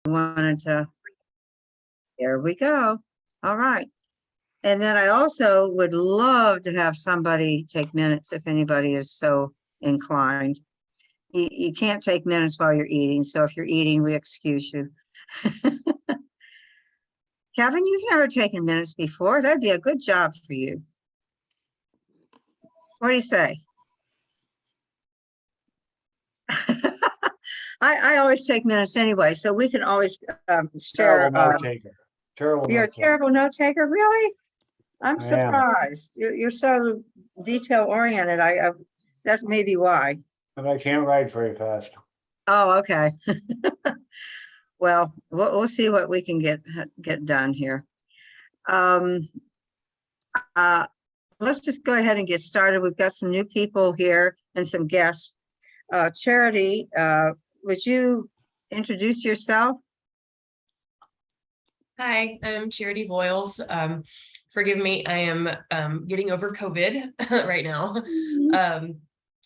wanted to, there we go. All right. And then I also would love to have somebody take minutes if anybody is so inclined. You can't take minutes while you're eating. So if you're eating, we excuse you. Kevin, you've never taken minutes before. That'd be a good job for you. What do you say? I always take minutes anyway, so we can always share. Terrible note taker. Terrible. You're a note taker. terrible note taker, really? I'm I am. surprised. You're so detail oriented. I that's maybe why. And I can't write very fast. Oh, okay. Well, we'll see what we can get done here. Let's just go ahead and get started. We've got some new people here and some guests. Charity, would you introduce yourself? Hi, I'm Charity Boyles. Forgive me, I am getting over COVID right now.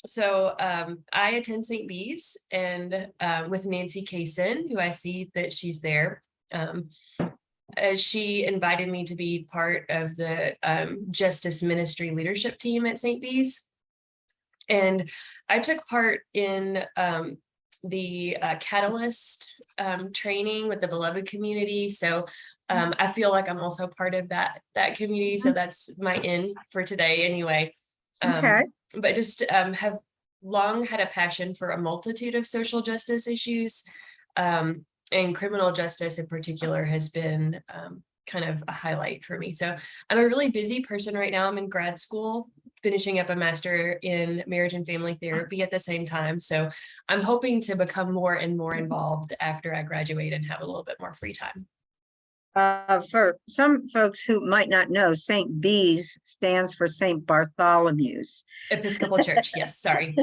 I attend St. Bees and with Nancy Kaysen, who I see that she's there. She invited me to be part of the Justice Ministry leadership team at St. Bees. And I took part in the Catalyst training with the Beloved community. So I feel like I'm also part of that community. So that's my in for today anyway. Okay. But just have long had a passion for a multitude of social justice issues. And criminal justice in particular has been kind of a highlight for me. So I'm a really busy person right now. I'm in grad school, finishing up a master in marriage and family therapy at the same time. So I'm hoping to become more and more involved after I graduate and have a little bit more free time. For some folks who might not know, St. Bees stands for St. Bartholomew's. Episcopal Church, yes, sorry.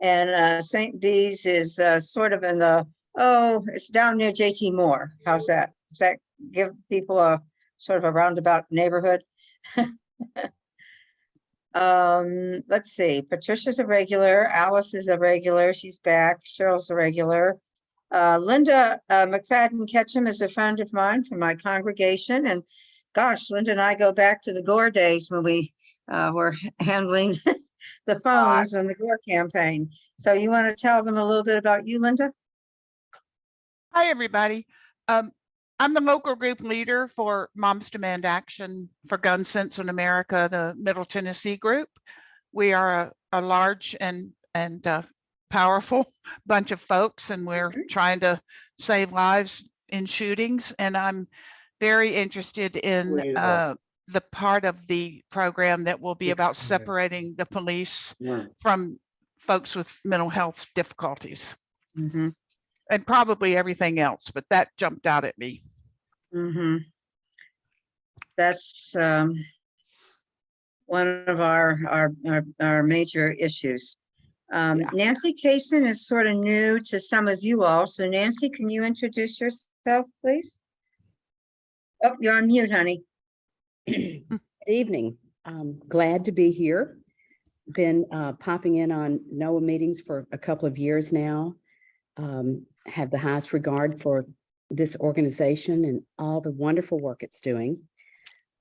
And St. Bees is sort of in the, it's down near JT Moore. How's that? Does that give people a sort of a roundabout neighborhood? Let's see. Patricia's a regular. Alice is a regular. She's back. Cheryl's a regular. Linda McFadden Ketchum is a friend of mine from my congregation. And gosh, Linda and I go back to the Gore days when we were handling the phones and the Gore campaign. So you want to tell them a little bit about you, Linda? Hi, everybody. I'm the local group leader for Moms Demand Action for Gun Sense in America, the Middle Tennessee group. We are a large and powerful bunch of folks, and we're trying to save lives in shootings. And I'm very interested in the part of the program that will be about separating the police from folks with mental health difficulties. Mm-hmm. And probably everything else, but that jumped out at me. Mm-hmm. That's one of our major issues. Nancy Kaysen is sort of new to some of you all. So Nancy, can you introduce yourself, please? Oh, you're on mute, honey. Good evening. I'm glad to be here. Been popping in on NOAA meetings for a couple of years now. Have the highest regard for this organization and all the wonderful work it's doing.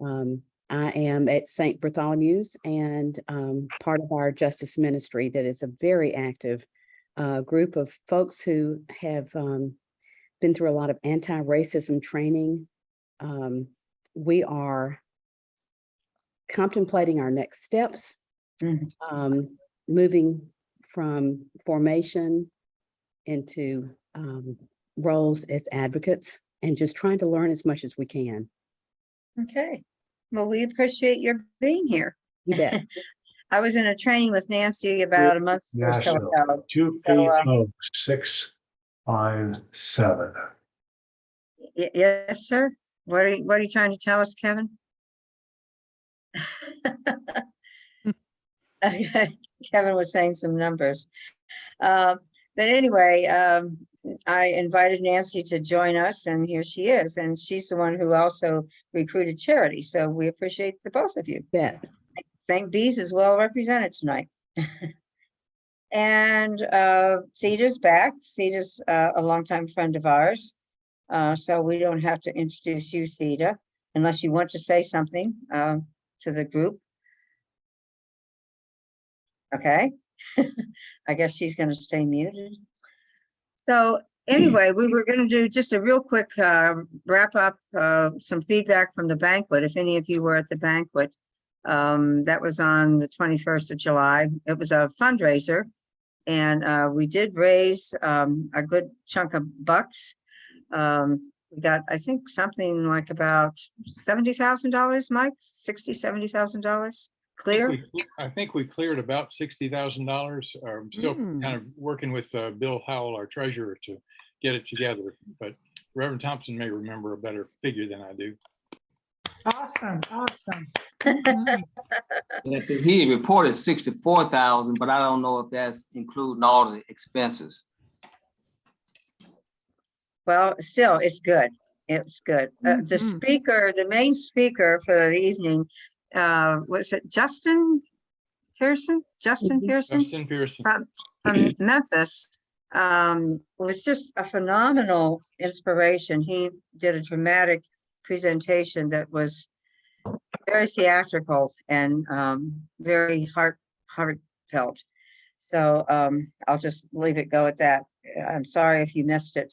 I am at St. Bartholomew's and part of our justice ministry that is a very active group of folks who have been through a lot of anti-racism training. We are contemplating our next steps, moving from formation into roles as advocates and just trying to learn as much as we can. Okay. Well, we appreciate your being here. You bet. I was in a training with Nancy about a month or so Nashville, ago. 2PO657. Yes, sir. What are you trying to tell us, Kevin? Kevin was saying some numbers. But anyway, I invited Nancy to join us, and here she is. And she's the one who also recruited Charity. So we appreciate the both of you. Bet. St. Bees is well represented tonight. And Sita's back. Sita's a longtime friend of ours. So we don't have to introduce you, Sita, unless you want to say something to the group. Okay. I guess she's going to stay muted. So anyway, we were going to do just a real quick wrap up, some feedback from the banquet. If any of you were at the banquet, that was on the 21st of July. It was a fundraiser, and we did raise a good chunk of bucks. We got, I think, something like about $70,000, Mike, $70,000 clear. I think we cleared about $60,000. I'm still kind of working with Bill Howell, our treasurer, to get it together. But Reverend Thompson may remember a better figure than I do. Awesome, awesome. Yes, he reported 64,000, but I don't know if that's including all the expenses. Well, still, it's good. It's good. The speaker, the main speaker for the evening, was it Justin Pearson? Justin Pearson Justin Pearson. from Memphis. Was just a phenomenal inspiration. He did a dramatic presentation that was very theatrical and very heartfelt. So I'll just leave it go at that. I'm sorry if you missed it.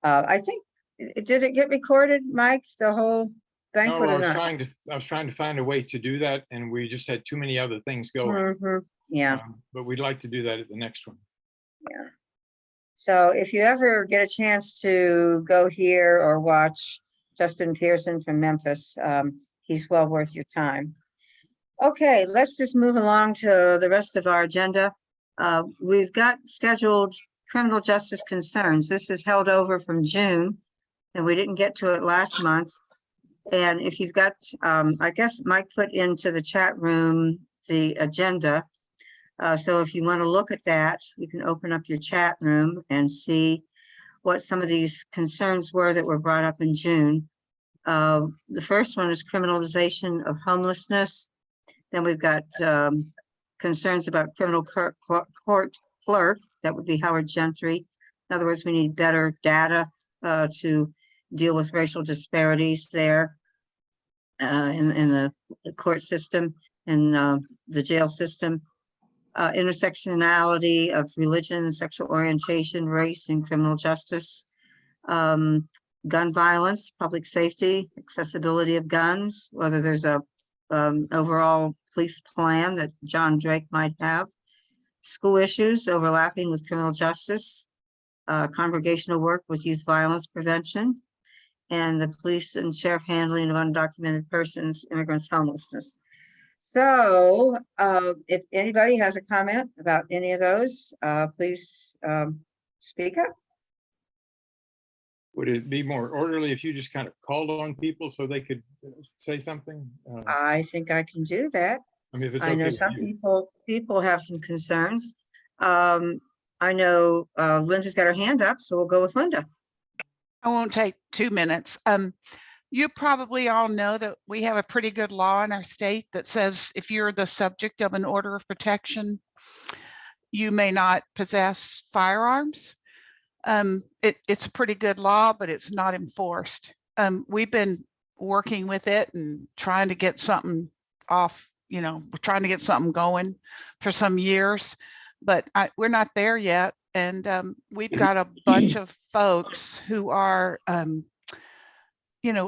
I think, did it get recorded, Mike, the whole banquet No, or not? I was trying to find a way to do that, and we just had too many other things going. Yeah. But we'd like to do that at the next one. Yeah. So if you ever get a chance to go here or watch Justin Pearson from Memphis, he's well worth your time. Okay, let's just move along to the rest of our agenda. We've got scheduled criminal justice concerns. This is held over from June, and we didn't get to it last month. And if you've got, I guess Mike put into the chat room the agenda. So if you want to look at that, you can open up your chat room and see what some of these concerns were that were brought up in June. The first one is criminalization of homelessness. Then we've got concerns about criminal court clerk. That would be Howard Gentry. In other words, we need better data to deal with racial disparities there in the court system and the jail system. Intersectionality of religion, sexual orientation, race, and criminal justice. Gun violence, public safety, accessibility of guns, whether there's a overall police plan that John Drake might have. School issues overlapping with criminal justice, congregational work with youth violence prevention, and the police and sheriff handling of undocumented persons, immigrants, homelessness. So if anybody has a comment about any of those, please speak up. Would it be more orderly if you just kind of called on people so they could say something? I think I can do that. I mean, if it's I know okay with some you. people have some concerns. I know Linda's got her hand up, so we'll go with Linda. I won't take 2 minutes. You probably all know that we have a pretty good law in our state that says if you're the subject of an order of protection, you may not possess firearms. It's a pretty good law, but it's not enforced. We've been working with it and trying to get something off, we're trying to get something going for some years, but we're not there yet. And we've got a bunch of folks who are,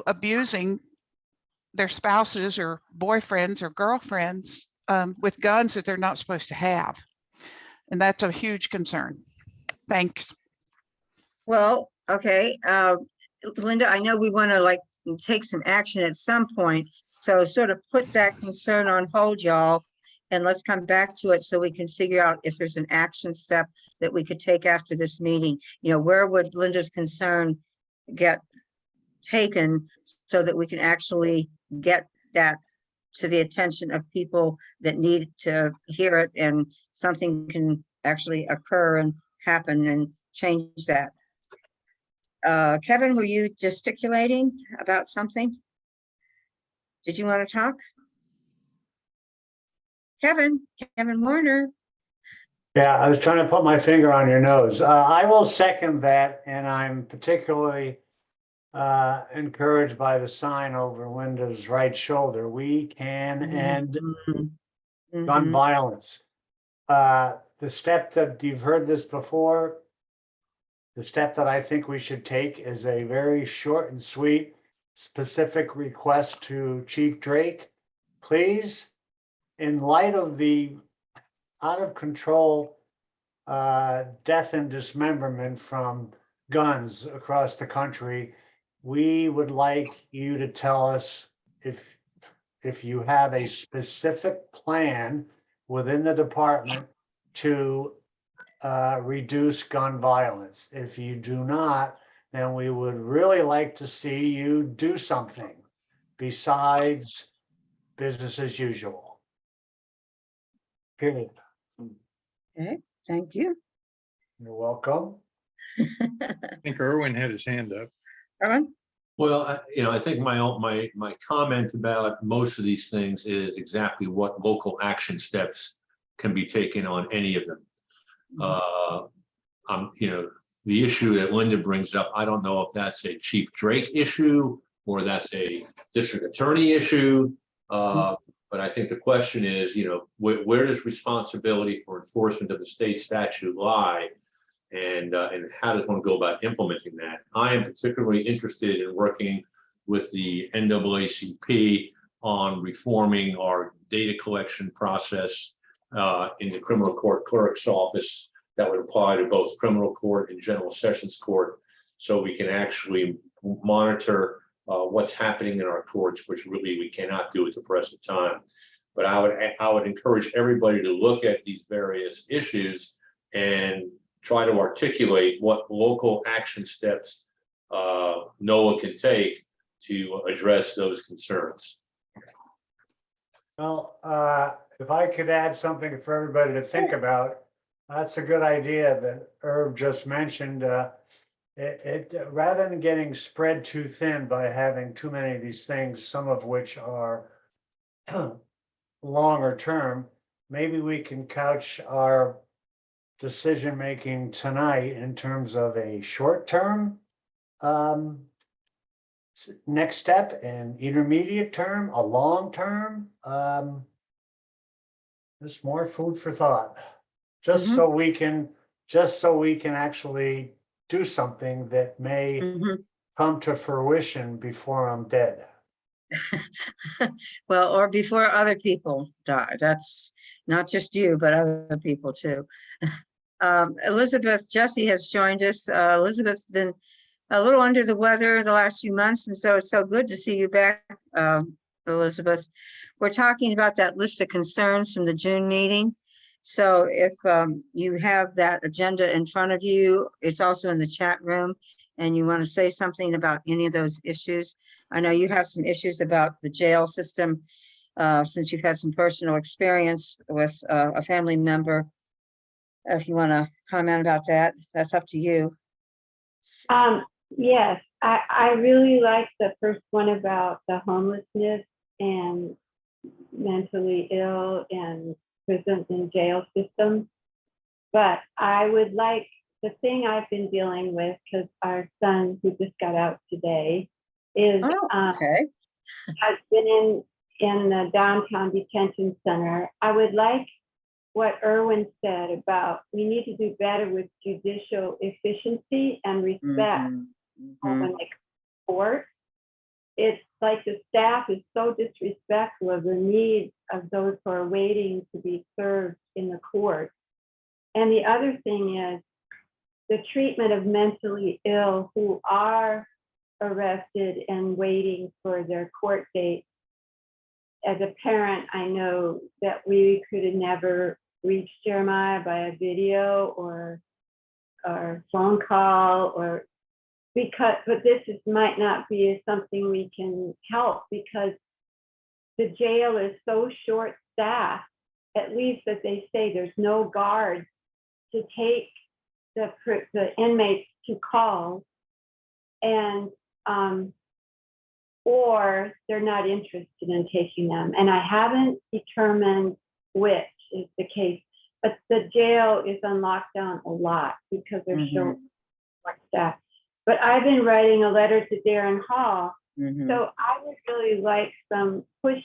abusing their spouses or boyfriends or girlfriends with guns that they're not supposed to have. And that's a huge concern. Thanks. Well, okay, Linda, I know we want to take some action at some point. So sort of put that concern on hold, y'all, and let's come back to it so we can figure out if there's an action step that we could take after this meeting. Where would Linda's concern get taken so that we can actually get that to the attention of people that need to hear it and something can actually occur and happen and change that. Kevin, were you gesticulating about something? Did you want to talk? Kevin Warner. Yeah, I was trying to put my finger on your nose. I will second that, and I'm particularly encouraged by the sign over Linda's right shoulder. We can end gun Mhm. violence. The step that you've heard this before, the step that I think we should take is a very short and sweet, specific request to Chief Drake. Please, in light of the out of control death and dismemberment from guns across the country, we would like you to tell us if you have a specific plan within the department to reduce gun violence. If you do not, then we would really like to see you do something besides business as usual. Period. Okay, thank you. You're welcome. I think Erwin had his hand up. Erwin? Well, I think my comment about most of these things is exactly what local action steps can be taken on any of them. The issue that Linda brings up, I don't know if that's a Chief Drake issue or that's a district attorney issue. But I think the question is, where does responsibility for enforcement of the state statute lie? And how does one go about implementing that? I am particularly interested in working with the NAACP on reforming our data collection process in the criminal court clerk's office that would apply to both criminal court and general sessions court, so we can actually monitor what's happening in our courts, which really we cannot do at the present time. But I would encourage everybody to look at these various issues and try to articulate what local action steps NOAA can take to address those concerns. Well, if I could add something for everybody to think about, that's a good idea that Herb just mentioned. Rather than getting spread too thin by having too many of these things, some of which are longer term, maybe we can couch our decision-making tonight in terms of a short-term next step, an intermediate term, a long-term. Just more food for thought, just so we can actually do something that may come to fruition before I'm dead. Well, or before other people die. That's not just you, but other people too. Elizabeth Jesse has joined us. Elizabeth's been a little under the weather the last few months, and so it's so good to see you back, Elizabeth. We're talking about that list of concerns from the June meeting. So if you have that agenda in front of you, it's also in the chat room, and you want to say something about any of those issues. I know you have some issues about the jail system, since you've had some personal experience with a family member. If you want to comment about that, that's up to you. Yes, I really like the first one about the homelessness and mentally ill and prison and jail system. But I would like, the thing I've been dealing with, because our son who just got out today is Okay. has been in the downtown detention center. I would like what Erwin said about we need to do better with judicial efficiency and respect when they come to court. It's like the staff is so disrespectful of the needs of those who are waiting to be served in the court. And the other thing is the treatment of mentally ill who are arrested and waiting for their court date. As a parent, I know that we could have never reached Jeremiah by a video or phone call, or but this might not be something we can help because the jail is so short staffed, at least that they say there's no guards to take the inmates to calls, and or they're not interested in taking them. And I haven't determined which is the case but the jail is on lockdown a lot because there's so much staff. But I've been writing a letter to Darren Hall, so I would really like some push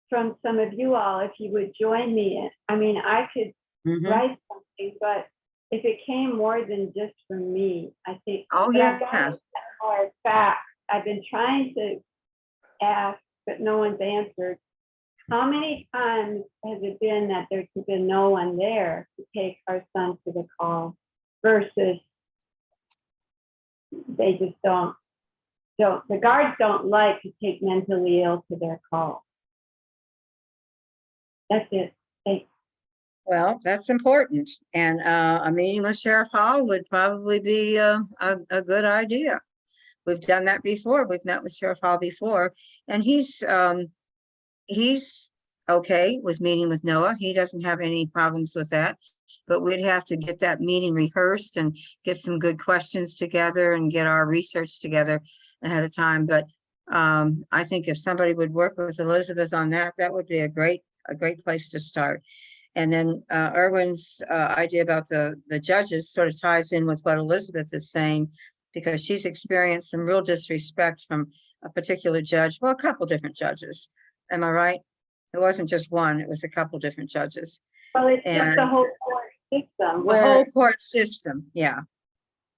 from some of you all if you would join me. I mean, I could write something, but if it came more than just from me, I think. Oh, but I've yeah. got more facts. I've been trying to ask, but no one's answered. How many times has it been that there's been no one there to take our son to the call versus they just don't, the guards don't like to take mentally ill to their call. That's it. Thanks. Well, that's important. And a meeting with Sheriff Hall would probably be a good idea. We've done that before. We've met with Sheriff Hall before, and he's okay with meeting with Noah. He doesn't have any problems with that, but we'd have to get that meeting rehearsed and get some good questions together and get our research together ahead of time. But I think if somebody would work with Elizabeth on that, that would be a great place to start. And then Erwin's idea about the judges sort of ties in with what Elizabeth is saying, because she's experienced some real disrespect from a particular judge. Well, a couple different judges. Am I right? It wasn't just one, it was a couple different judges. Well, it's just the whole court system. The whole court system, yeah.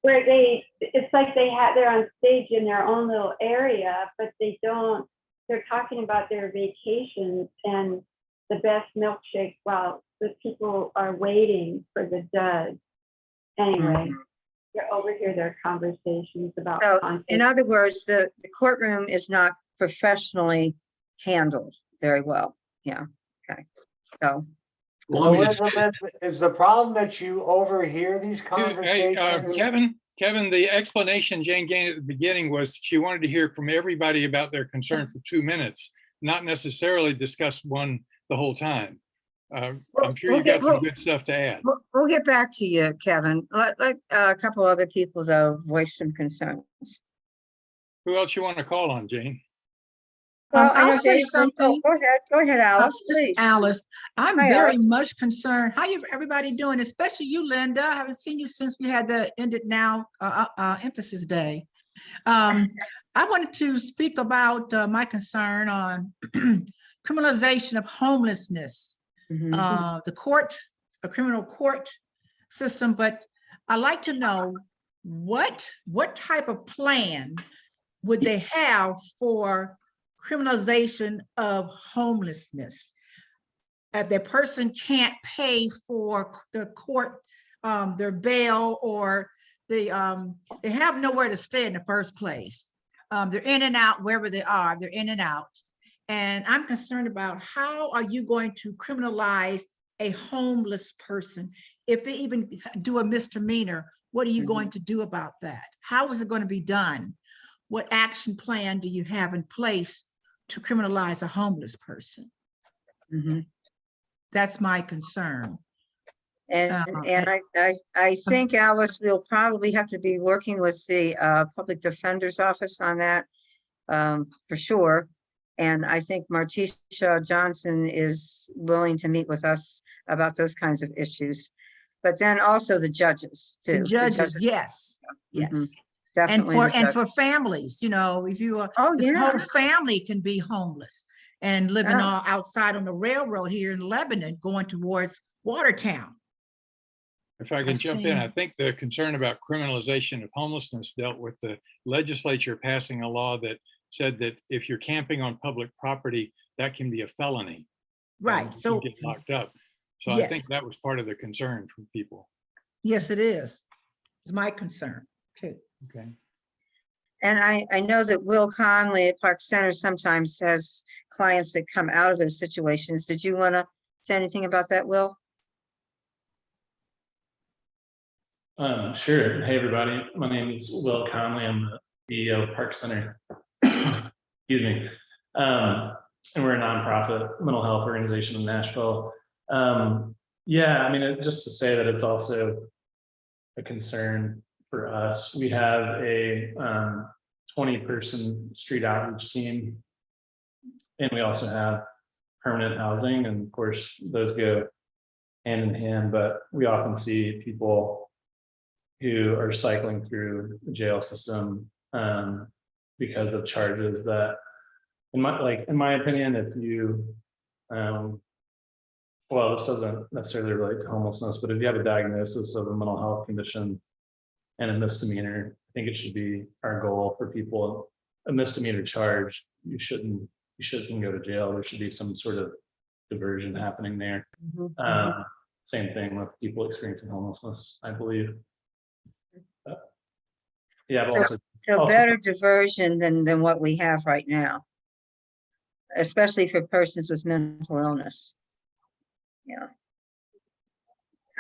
Where it's like they're on stage in their own little area, but they're talking about their vacations and the best milkshake while the people are waiting for the judge. Anyway, you're overhear their conversations about. So, in other words, the courtroom is not professionally handled very well. Yeah. Okay. So. Well, let me just- Elizabeth, is the problem that you overhear these conversations? Kevin, the explanation Jane gave at the beginning was she wanted to hear from everybody about their concern for 2 minutes, not necessarily discuss one the whole time. I'm sure you got some good stuff to add. We'll get back to you, Kevin. Let a couple other people, though, voice some concerns. Who else you want to call on, Jane? Well, I I'll know say Dave- something. Go ahead, Alice, This is please. Alice. I'm Hi, very Alice. much concerned. How you everybody doing? Especially you, Linda. I haven't seen you since we had the Ended Now emphasis day. I wanted to speak about my concern on criminalization of homelessness. The criminal court system, but I'd like to know what type of plan would they have for criminalization of homelessness? If the person can't pay for the court, their bail, or they have nowhere to stay in the first place. They're in and out wherever they are, they're in and out. And I'm concerned about how are you going to criminalize a homeless person? If they even do a misdemeanor, what are you going to do about that? How is it going to be done? What action plan do you have in place to criminalize a homeless person? That's my concern. And I think, Alice, we'll probably have to be working with the Public Defender's Office on that for sure. And I think Martisha Johnson is willing to meet with us about those kinds of issues. But then also the judges too. The judges, yes, yes. Definitely. And for families, you know, if you are, the whole family can be homeless and living outside on the railroad here in Lebanon, going towards Watertown. If I can jump in, I think the concern about criminalization of homelessness dealt with the legislature passing a law that said that if you're camping on public property, that can be a felony. Right. So you get locked up. So yes. I think that was part of the concern from people. Yes, it is. It's my concern too. Okay. And I know that Will Conley at Park Center sometimes has clients that come out of those situations. Did you want to say anything about that, Will? Sure. Hey, everybody. My name is Will Conley. I'm the CEO of Park Center. Excuse me. And we're a nonprofit mental health organization in Nashville. Yeah, I mean, just to say that it's also a concern for us. We have a 20-person street outreach team, and we also have permanent housing, and of course, those go hand in hand, but we often see people who are cycling through the jail system because of charges that, in my opinion, if you, well, this doesn't necessarily relate to homelessness, but if you have a diagnosis of a mental health condition and a misdemeanor, I think it should be our goal for people. A misdemeanor charge, you shouldn't go to jail. There should be some sort of diversion happening there. Same thing with people experiencing homelessness, I believe. Yeah, but So better diversion than what we have right now, especially for persons with mental illness. Yeah.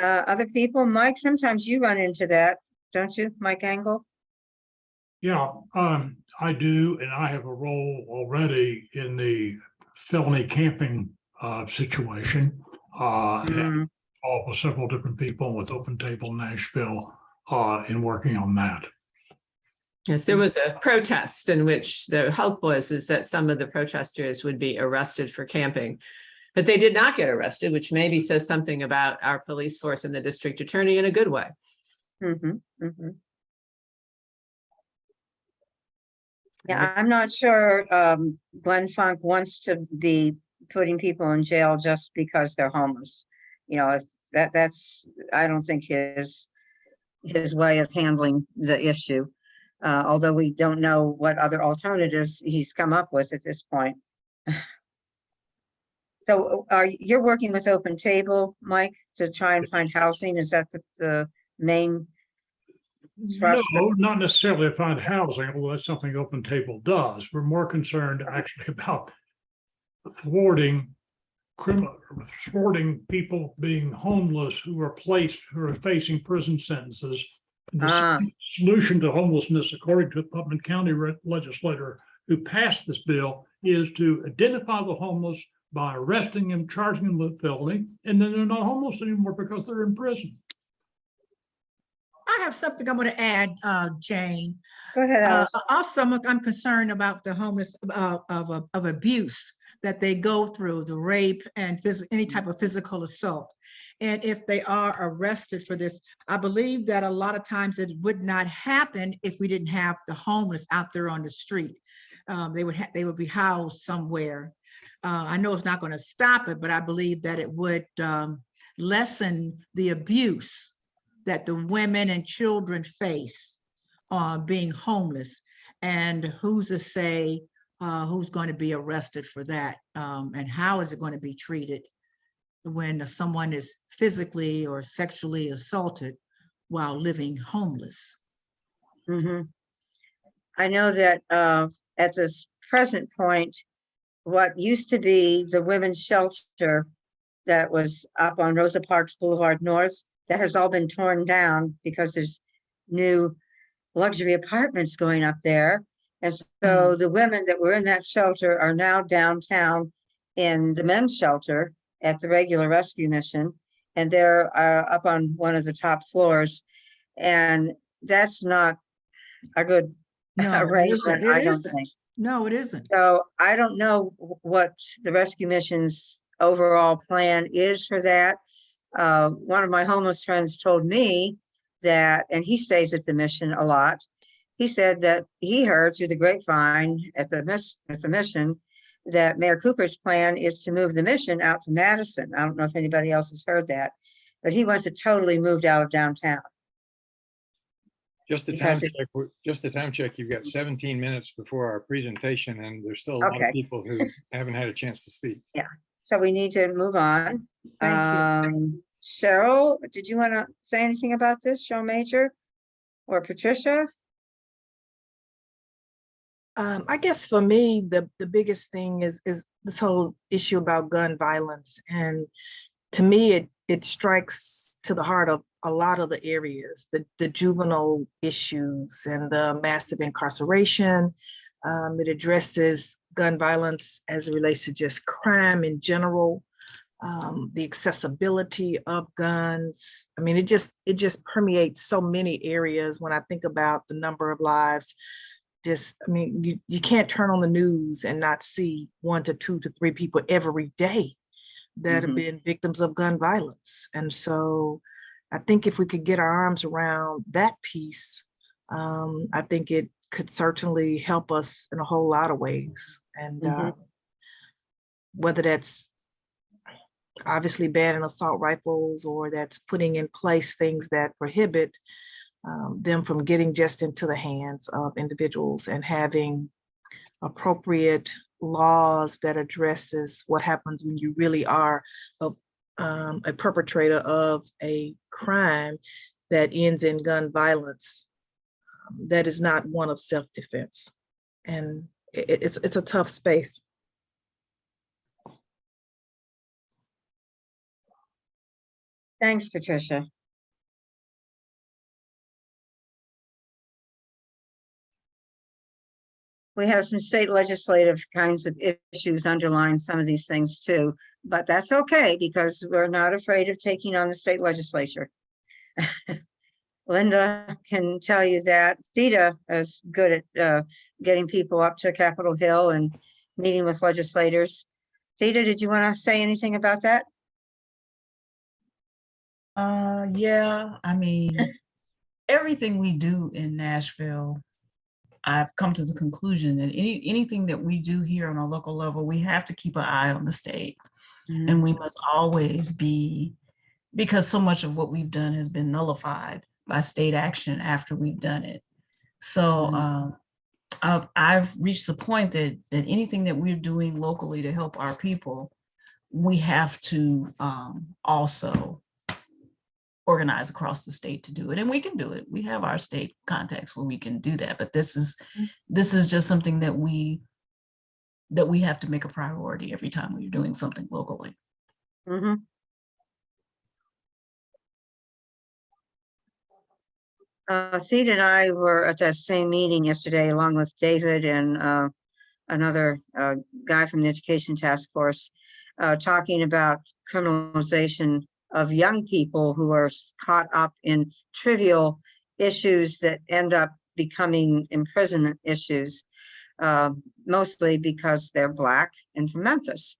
Other people, Mike, sometimes you run into that, don't you, Mike Engel? Yeah, I do, and I have a role already in the felony camping situation. And all with several different people with Open Table Nashville in working on that. Yes, there was a protest in which the hope was that some of the protesters would be arrested for camping, but they did not get arrested, which maybe says something about our police force and the district attorney in a good way. Yeah, I'm not sure Glenn Funk wants to be putting people in jail just because they're homeless. You know, if that's I don't think his way of handling the issue. Although we don't know what other alternatives he's come up with at this point. So you're working with Open Table, Mike, to try and find housing? Is that the main thrust? No, not necessarily to find housing, although that's something Open Table does. We're more concerned actually about thwarting people being homeless who are facing prison sentences. The solution to homelessness, according to a Putnam County legislator who passed this bill, is to identify the homeless by arresting them, charging them with felony, and then they're not homeless anymore because they're in prison. I have something I want to add, Jane. Go ahead. Also, I'm concerned about the homeless of abuse that they go through, the rape and any type of physical assault. And if they are arrested for this, I believe that a lot of times it would not happen if we didn't have the homeless out there on the street. They would be housed somewhere. I know it's not going to stop it, but I believe that it would lessen the abuse that the women and children face on being homeless. And who's to say who's going to be arrested for that? And how is it going to be treated when someone is physically or sexually assaulted while living homeless? I know that at this present point, what used to be the women's shelter that was up on Rosa Parks Boulevard North, that has all been torn down because there's new luxury apartments going up there. And so the women that were in that shelter are now downtown in the men's shelter at the regular rescue mission. And they're up on one of the top floors. And that's not a good arrangement, I don't think. No, it isn't. So I don't know what the rescue mission's overall plan is for that. One of my homeless friends told me that, and he stays at the mission a lot. He said that he heard through the grapevine at the mission that Mayor Cooper's plan is to move the mission out to Madison. I don't know if anybody else has heard that, but he wants it totally moved out of downtown. Just a time check. You've got 17 minutes before our presentation, and there's still a lot of people who haven't had a chance to speak. Yeah, so we need to move on. Thank you. Cheryl, did you want to say anything about this, Cheryl Major or Patricia? I guess for me, the biggest thing is this whole issue about gun violence. And to me, it strikes to the heart of a lot of the areas, the juvenile issues and the massive incarceration. It addresses gun violence as it relates to just crime in general, the accessibility of guns. I mean, it just permeates so many areas when I think about the number of lives. I mean, you can't turn on the news and not see 1 to 2 to 3 people every day that have been victims of gun violence. And so I think if we could get our arms around that piece, I think it could certainly help us in a whole lot of ways. And whether that's obviously banning assault rifles, or that's putting in place things that prohibit them from getting just into the hands of individuals, and having appropriate laws that addresses what happens when you really are a perpetrator of a crime that ends in gun violence. That is not one of self-defense. And it's a tough space. Thanks, Patricia. We have some state legislative kinds of issues underlying some of these things too, but that's okay because we're not afraid of taking on the state legislature. Linda can tell you that. Theta is good at getting people up to Capitol Hill and meeting with legislators. Theta, did you want to say anything about that? Yeah, I mean, everything we do in Nashville, I've come to the conclusion that anything that we do here on a local level, we have to keep an eye on the state. And we must always be, because so much of what we've done has been nullified by state action after we've done it. So I've reached the point that anything that we're doing locally to help our people, we have to also organize across the state to do it, and we can do it. We have our state contacts where we can do that, but this is just something that we have to make a priority every time we're doing something locally. Theta and I were at that same meeting yesterday, along with David and another guy from the Education Task Force, talking about criminalization of young people who are caught up in trivial issues that end up becoming imprisonment issues, mostly because they're Black and from Memphis.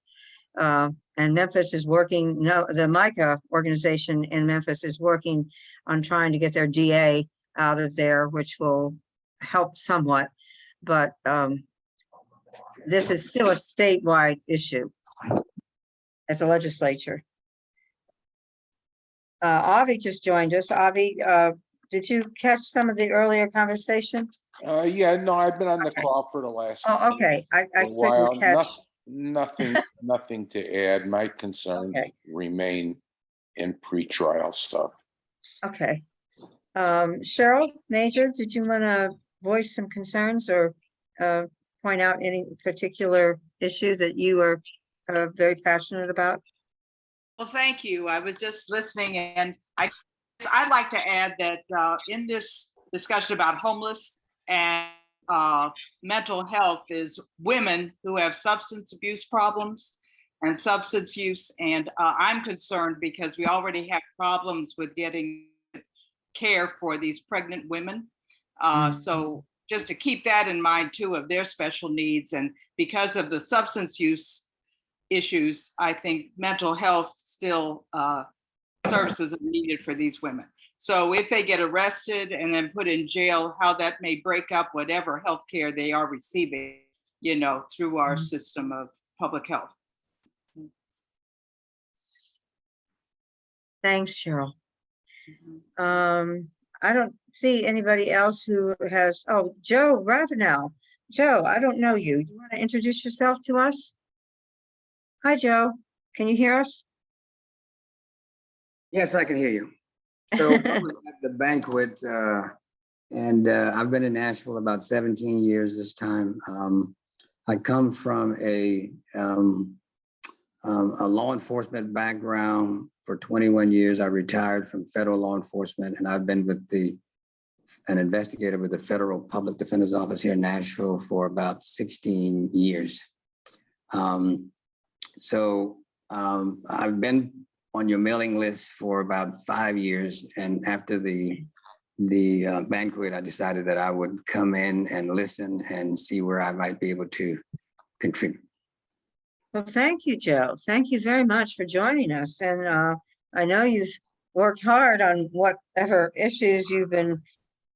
And Memphis is working, the MICA organization in Memphis is working on trying to get their DA out of there, which will help somewhat. But this is still a statewide issue at the legislature. Avi just joined us. Avi, did you catch some of the earlier conversation? Yeah, no, I've been on the call for the last. Oh, okay. I while. couldn't catch. Nothing to add. My concerns remain in pretrial stuff. Okay. Cheryl Major, did you want to voice some concerns or point out any particular issue that you are very passionate about? Well, thank you. I was just listening, and I'd like to add that in this discussion about homeless and mental health is women who have substance abuse problems and substance use. And I'm concerned because we already have problems with getting care for these pregnant women. So just to keep that in mind too, of their special needs. And because of the substance use issues, I think mental health still services are needed for these women. So if they get arrested and then put in jail, how that may break up whatever health care they are receiving, through our system of public health. Thanks, Cheryl. I don't see anybody else who has, Joe Ravenel. Joe, I don't know you. Do you want to introduce yourself to us? Hi, Joe. Can you hear us? Yes, I can hear you. So I was at the Banquet, and I've been in Nashville about 17 years this time. I come from a law enforcement background for 21 years. I retired from federal law enforcement, and I've been with an investigator with the Federal Public Defender's Office here in Nashville for about 16 years. I've been on your mailing list for about 5 years, and after the Banquet, I decided that I would come in and listen and see where I might be able to contribute. Well, thank you, Joe. Thank you very much for joining us. And I know you've worked hard on whatever issues you've been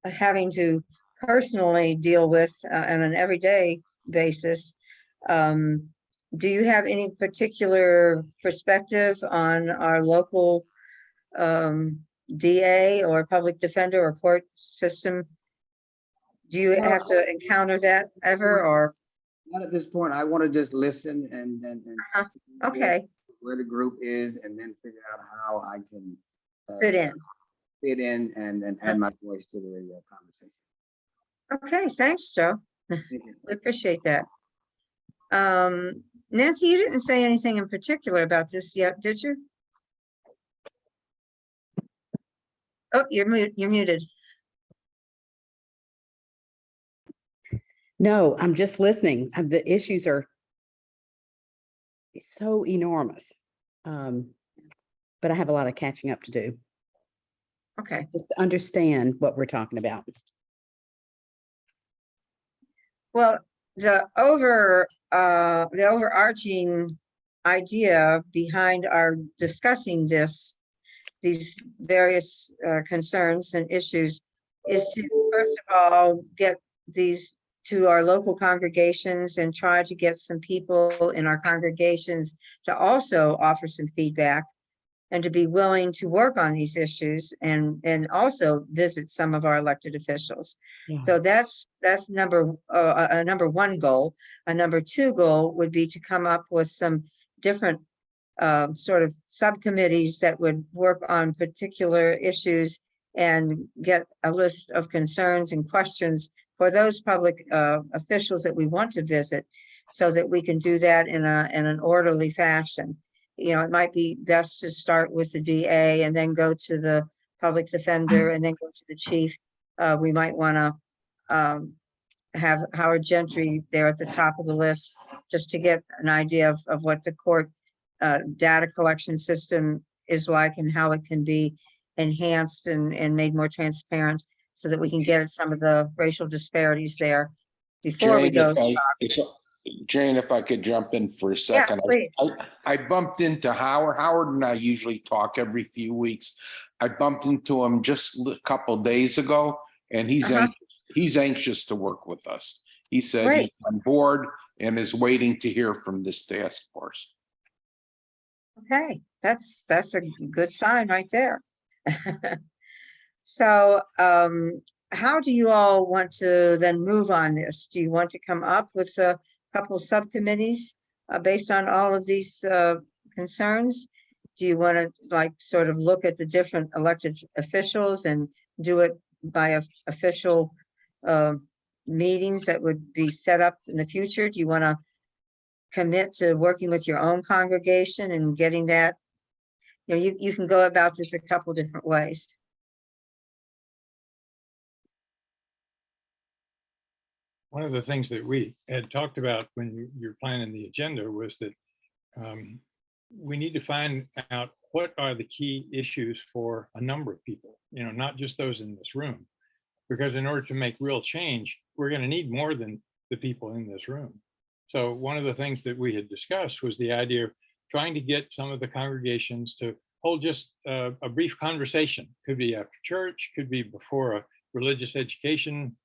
having to personally deal with on an everyday basis. Do you have any particular perspective on our local DA or public defender or court system? Do you have to encounter that ever, or? Not at this point. I want to just listen and Okay, where the group is, and then figure out how I can fit in. and add my voice to the conversation. Okay, thanks, Joe. We appreciate that. Nancy, you didn't say anything in particular about this yet, did you? Oh, you're muted. No, I'm just listening. The issues are so enormous. But I have a lot of catching up to do. Okay. Just to understand what we're talking about. Well, the overarching idea behind our discussing these various concerns and issues is to, first of all, get these to our local congregations and try to get some people in our congregations to also offer some feedback and to be willing to work on these issues and also visit some of our elected officials. Yeah. So that's number one goal. A number two goal would be to come up with some different sort of subcommittees that would work on particular issues and get a list of concerns and questions for those public officials that we want to visit, so that we can do that in an orderly fashion. You know, it might be best to start with the DA and then go to the public defender and then go to the chief. We might want to have Howard Gentry there at the top of the list, just to get an idea of what the court data collection system is like and how it can be enhanced and made more transparent, so that we can get at some of the racial disparities there before we go. Jane, if I could jump in for a second. Yeah, please. I bumped into Howard. Howard and I usually talk every few weeks. I bumped into him just a couple of days ago, and he's anxious to work with us. He said he's on board and is waiting to hear from this task force. Okay, that's a good sign right there. So how do you all want to then move on this? Do you want to come up with a couple of subcommittees based on all of these concerns? Do you want to like sort of look at the different elected officials and do it by official meetings that would be set up in the future? Do you want to commit to working with your own congregation and getting that? You know, you can go about this a couple different ways. One of the things that we had talked about when you're planning the agenda was that we need to find out what are the key issues for a number of people, you know, not just those in this room, because in order to make real change, we're going to need more than the people in this room. So one of the things that we had discussed was the idea of trying to get some of the congregations to hold just a brief conversation. Could be after church, could be before a religious education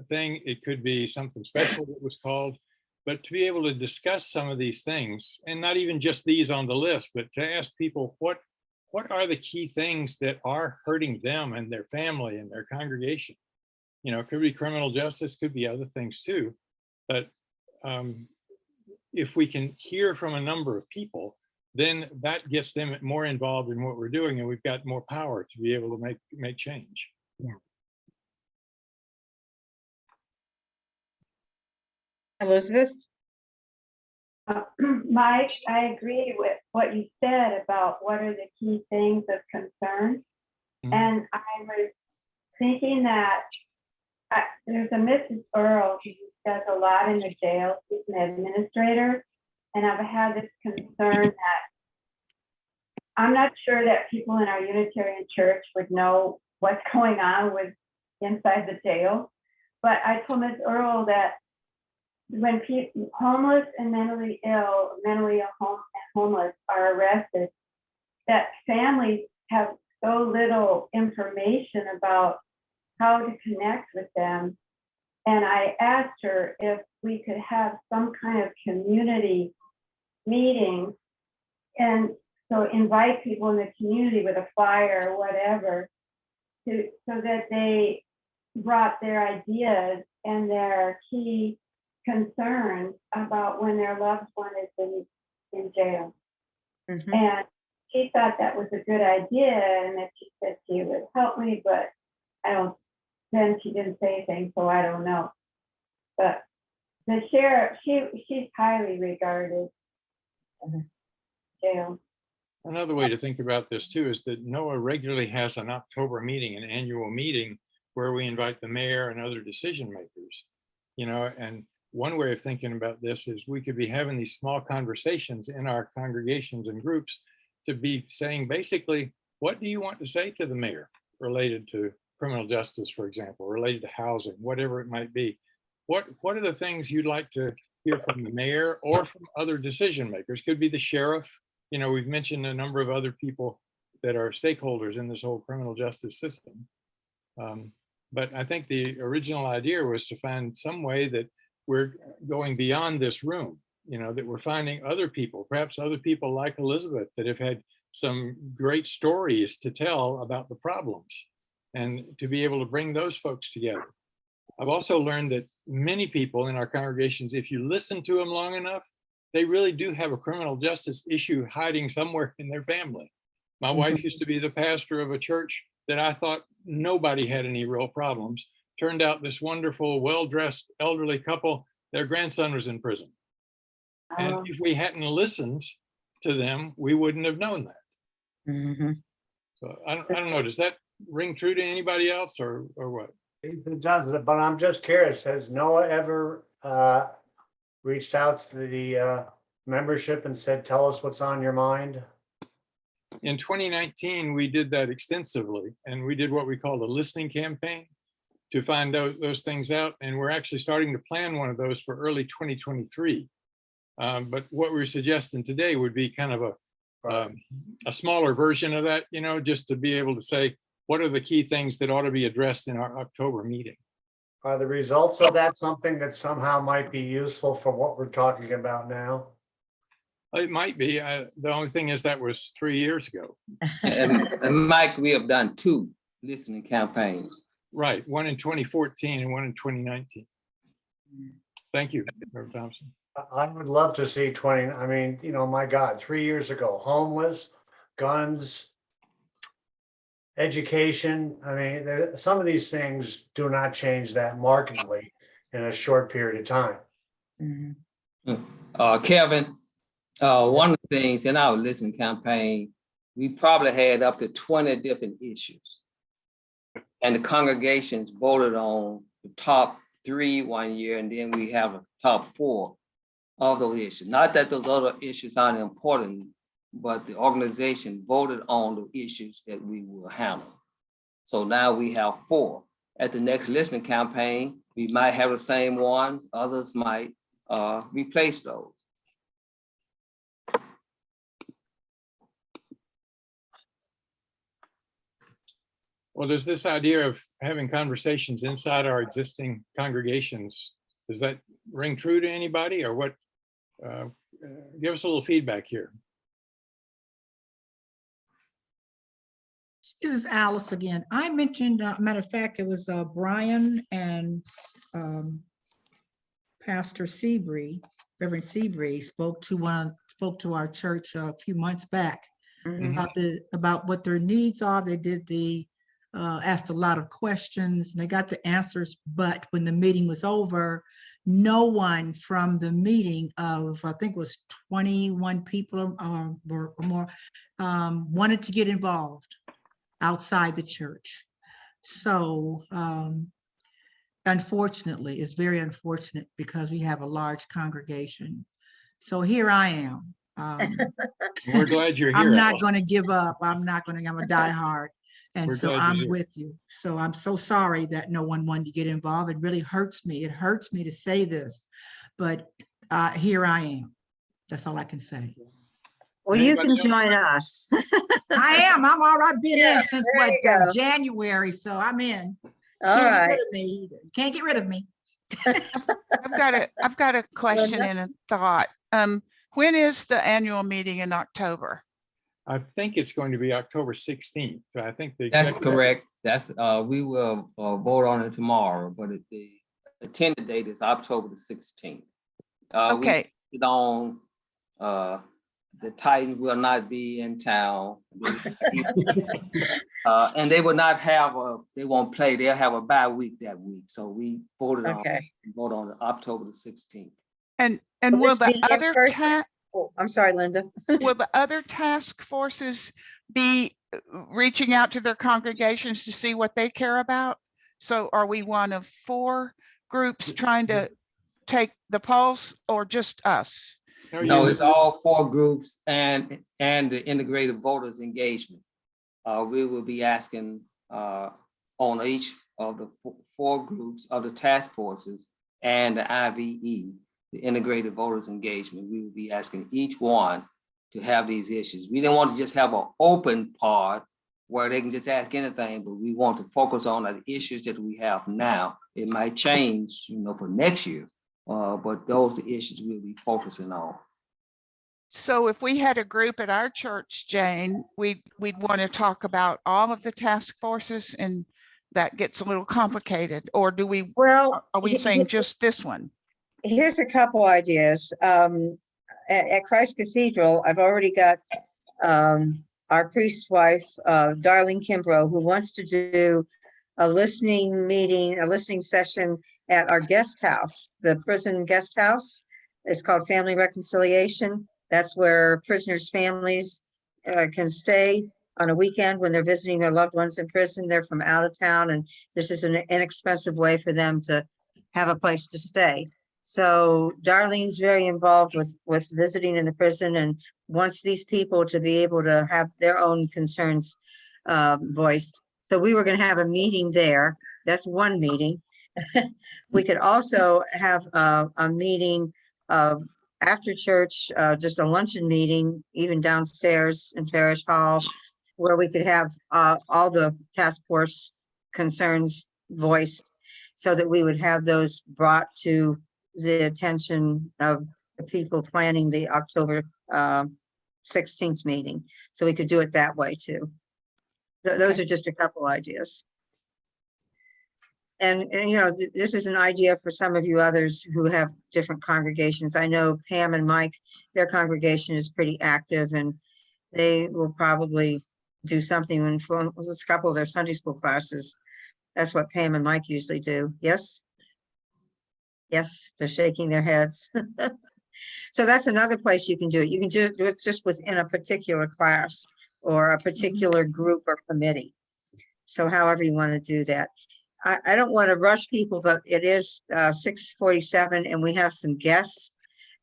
thing. It could be something special that was called, but to be able to discuss some of these things, and not even just these on the list, but to ask people what are the key things that are hurting them and their family and their congregation. You know, it could be criminal justice, could be other things too, but if we can hear from a number of people, then that gets them more involved in what we're doing, and we've got more power to be able to make change. Yeah. Elizabeth? Mike, I agree with what you said about what are the key things of concern. And I was thinking that there's a Mrs. Earl who does a lot in the jail. She's an administrator. And I've had this concern that I'm not sure that people in our Unitarian church would know what's going on with inside the jail. But I told Ms. Earl that when people, homeless and mentally ill, homeless are arrested, that families have so little information about how to connect with them. And I asked her if we could have some kind of community meeting, and so invite people in the community with a flyer or whatever, so that they brought their ideas and their key concerns about when their loved one is in jail. And she thought that was a good idea, and that she said she would help me, but then she didn't say anything, so I don't know. But the sheriff, she's highly regarded in jail. Another way to think about this too is that NOAA regularly has an October meeting, an annual meeting, where we invite the mayor and other decision makers, you know, and one way of thinking about this is we could be having these small conversations in our congregations and groups to be saying basically, what do you want to say to the mayor related to criminal justice, for example, related to housing, whatever it might be. What are the things you'd like to hear from the mayor or from other decision makers? Could be the sheriff. You know, we've mentioned a number of other people that are stakeholders in this whole criminal justice system. But I think the original idea was to find some way that we're going beyond this room, you know, that we're finding other people, perhaps other people like Elizabeth, that have had some great stories to tell about the problems, and to be able to bring those folks together. I've also learned that many people in our congregations, if you listen to them long enough, they really do have a criminal justice issue hiding somewhere in their family. My wife used to be the pastor of a church that I thought nobody had any real problems. Turned out this wonderful, well-dressed elderly couple, their grandson was in prison. And if we hadn't listened to them, we wouldn't have known that. So I don't know, does that ring true to anybody else or what? It does, but I'm just curious, has NOAA ever reached out to the membership and said, tell us what's on your mind? In 2019, we did that extensively, and we did what we called a listening campaign to find those things out. And we're actually starting to plan one of those for early 2023. But what we're suggesting today would be kind of a smaller version of that, you know, just to be able to say, what are the key things that ought to be addressed in our October meeting? Are the results of that something that somehow might be useful for what we're talking about now? It might be. The only thing is that was 3 years ago. And Mike, we have done 2 listening campaigns. Right, one in 2014 and one in 2019. Thank you, Reverend Thompson. I would love to see 20, I mean, you know, my God, 3 years ago, homeless, guns, education. I mean, some of these things do not change that markedly in a short period of time. Kevin, one of the things in our listening campaign, we probably had up to 20 different issues. And the congregations voted on the top 3 one year, and then we have a top 4 of those issues. Not that those other issues aren't important, but the organization voted on the issues that we will handle. So now we have 4. At the next listening campaign, we might have the same ones, others might replace those. Well, does this idea of having conversations inside our existing congregations, does that ring true to anybody, or what? Give us a little feedback here. This is Alice again. I mentioned, matter of fact, it was Brian and Pastor Seabree, Reverend Seabree spoke to our church a few months back about what their needs are. They did asked a lot of questions and they got the answers, but when the meeting was over, no one from the meeting of, I think it was 21 people or more, wanted to get involved outside the church. So unfortunately, it's very unfortunate because we have a large congregation. So here I am. We're glad you're here. I'm not going to give up. I'm a diehard. And We're so glad to I'm hear. with you. So I'm so sorry that no one wanted to get involved. It really hurts me. It hurts me to say this, but here I am. That's all I can say. Well, you Anybody can else? join us. I am. I'm all right. Been Yeah, in since there what, you go. January. So I'm in. All Can't get right. rid of me. Can't get rid of me. I've got a question Linda? and a thought. When is the annual meeting in October? I think it's going to be October 16th. So I think the That's executive- correct. That's, we will vote on it tomorrow, but the intended date is October the 16th. Okay, We put on, the Titans will not be in town. And they will not have they won't play. They'll have a bye week that week. So we voted on, Okay. vote on October the 16th. and Will will this the be in other person? Oh, I'm sorry, Linda. will the other task forces be reaching out to their congregations to see what they care about? So are we one of 4 groups trying to take the pulse, or just us? No, it's all 4 groups and the integrated voters engagement. We will be asking on each of the 4 groups of the task forces and the IVE, the integrated voters engagement. We will be asking each one to have these issues. We didn't want to just have an open part where they can just ask anything, but we want to focus on the issues that we have now. It might change, for next year, but those are the issues we'll be focusing on. So if we had a group at our church, Jane, we'd want to talk about all of the task forces, and that gets a little complicated. Or do we, Well, are we saying just this one? Here's a couple ideas. At Christ Cathedral, I've already got our priest's wife, Darlene Kimbrough, who wants to do a listening meeting, a listening session at our guest house, the prison guest house. It's called Family Reconciliation. That's where prisoners' families can stay on a weekend when they're visiting their loved ones in prison. They're from out of town, and this is an inexpensive way for them to have a place to stay. So Darlene's very involved with visiting in the prison and wants these people to be able to have their own concerns voiced. So we were going to have a meeting there. That's one meeting. We could also have a meeting after church, just a luncheon meeting, even downstairs in Parish Hall, where we could have all the task force concerns voiced, so that we would have those brought to the attention of the people planning the October 16th meeting. So we could do it that way too. Those are just a couple ideas. And this is an idea for some of you others who have different congregations. I know Pam and Mike, their congregation is pretty active, and they will probably do something when a couple of their Sunday school classes. That's what Pam and Mike usually do. Yes? Yes, they're shaking their heads. So that's another place you can do it. You can do it just within a particular class or a particular group or committee. So however you want to do that. I don't want to rush people, but it is 6:47 and we have some guests.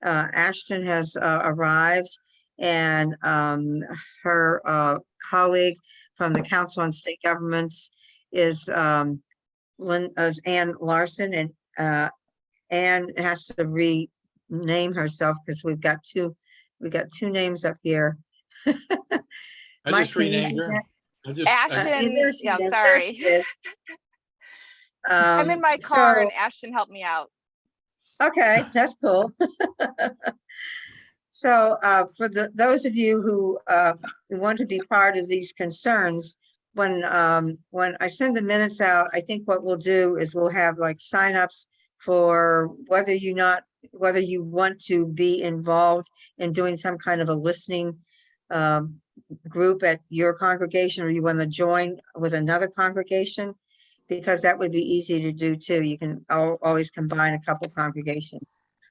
Ashton has arrived, and her colleague from the Council on State Governments is Ann Larsen, and Ann has to rename herself because we've got two names up here. I Mike, just can you renamed do her. that? Ashton, There she yeah, is. There sorry. she is. I'm in my car So- and Ashton helped me out. Okay, that's cool. So for those of you who want to be part of these concerns, when I send the minutes out, I think what we'll do is we'll have like signups for whether you want to be involved in doing some kind of a listening group at your congregation, or you want to join with another congregation, because that would be easy to do too. You can always combine a couple congregations.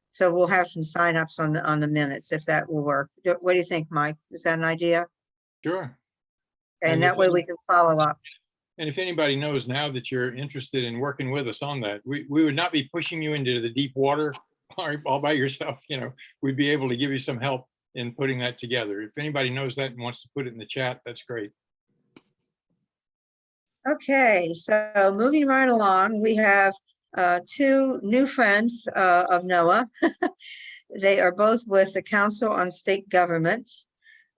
So we'll have some signups on the minutes, if that will work. What do you think, Mike? Is that an idea? Sure. And that way we can follow up. And if anybody knows now that you're interested in working with us on that, we would not be pushing you into the deep water all by yourself. We'd be able to give you some help in putting that together. If anybody knows that and wants to put it in the chat, that's great. Okay, so moving right along, we have two new friends of NOAA. They are both with the Council on State Governments.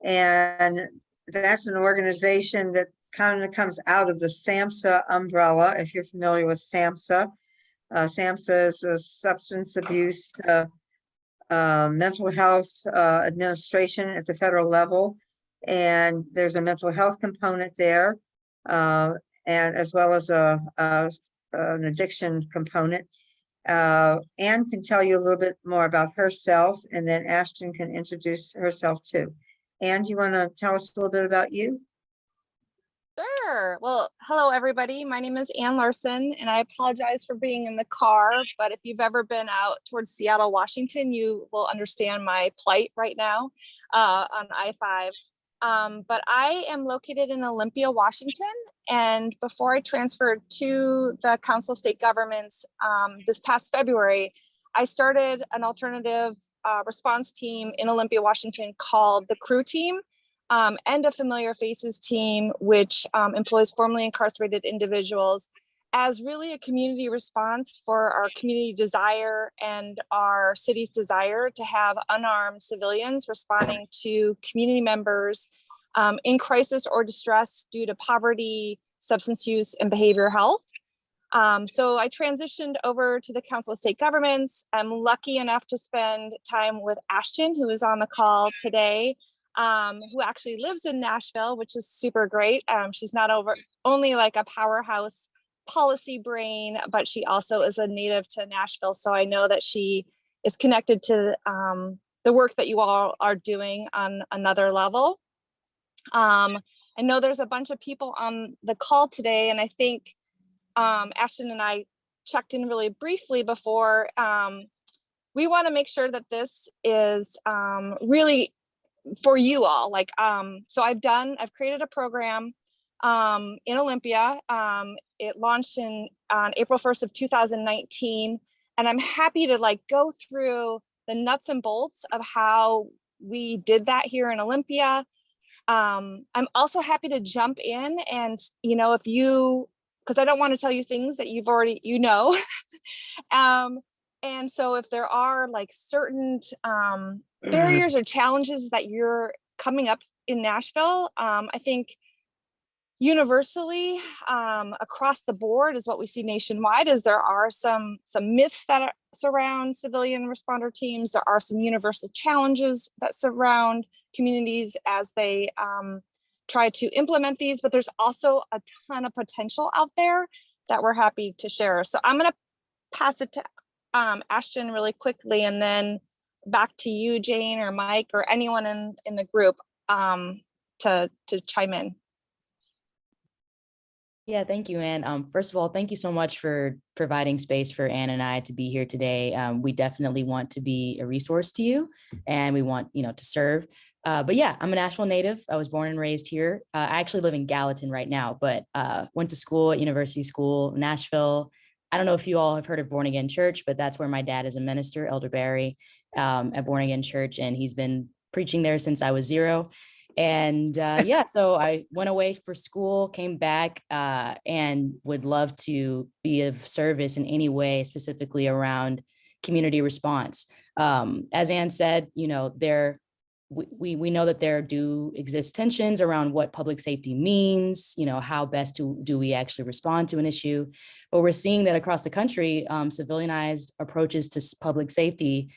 And that's an organization that kind of comes out of the SAMHSA umbrella, if you're familiar with SAMHSA. SAMHSA is a substance abuse, mental health administration at the federal level. And there's a mental health component there, and as well as an addiction component. Anne can tell you a little bit more about herself, and then Ashton can introduce herself too. Anne, do you want to tell us a little bit about you? Sure. Well, hello, everybody. My name is Ann Larsen, and I apologize for being in the car, but if you've ever been out towards Seattle, Washington, you will understand my plight right now on I-5. But I am located in Olympia, Washington, and before I transferred to the Council of State Governments this past February, I started an alternative response team in Olympia, Washington called the Crew Team. And a Familiar Faces team, which employs formerly incarcerated individuals as really a community response for our community desire and our city's desire to have unarmed civilians responding to community members in crisis or distress due to poverty, substance use, and behavioral health. So I transitioned over to the Council of State Governments. I'm lucky enough to spend time with Ashton, who is on the call today. Who actually lives in Nashville, which is super great. She's not only like a powerhouse policy brain, but she also is a native to Nashville. So I know that she is connected to the work that you all are doing on another level. I know there's a bunch of people on the call today, and I think Ashton and I checked in really briefly before. We want to make sure that this is really for you all. Like, so I've created a program in Olympia. It launched on April 1st of 2019. And I'm happy to like go through the nuts and bolts of how we did that here in Olympia. I'm also happy to jump in and, if you, because I don't want to tell you things that you've already, and so if there are like certain barriers or challenges that you're coming up in Nashville, I think universally across the board is what we see nationwide is there are some myths that surround civilian responder teams. There are some universal challenges that surround communities as they try to implement these, but there's also a ton of potential out there that we're happy to share. So I'm going to pass it to Ashton really quickly, and then back to you, Jane or Mike or anyone in the group to chime in. Yeah, thank you, Ann. First of all, thank you so much for providing space for Ann and I to be here today. We definitely want to be a resource to you, and we want to serve. But yeah, I'm a Nashville native. I was born and raised here. I actually live in Gallatin right now, but went to school at University School, Nashville. I don't know if you all have heard of Born Again Church, but that's where my dad is a minister, Elder Barry, at Born Again Church, and he's been preaching there since I was 0. And yeah, so I went away for school, came back, and would love to be of service in any way, specifically around community response. As Ann said, we know that there do exist tensions around what public safety means, how best do we actually respond to an issue. But we're seeing that across the country, civilianized approaches to public safety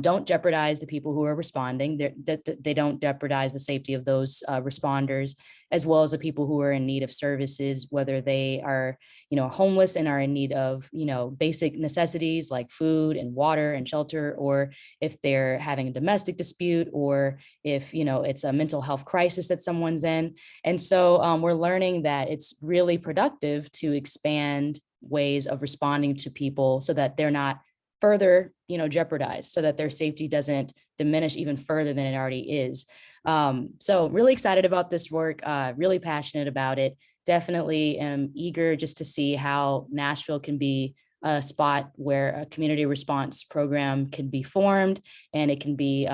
don't jeopardize the people who are responding. They don't jeopardize the safety of those responders, as well as the people who are in need of services, whether they are, homeless and are in need of, basic necessities like food and water and shelter, or if they're having a domestic dispute, or if, it's a mental health crisis that someone's in. And so we're learning that it's really productive to expand ways of responding to people so that they're not further, jeopardized, so that their safety doesn't diminish even further than it already is. So really excited about this work, really passionate about it. Definitely am eager just to see how Nashville can be a spot where a community response program can be formed, and it can be,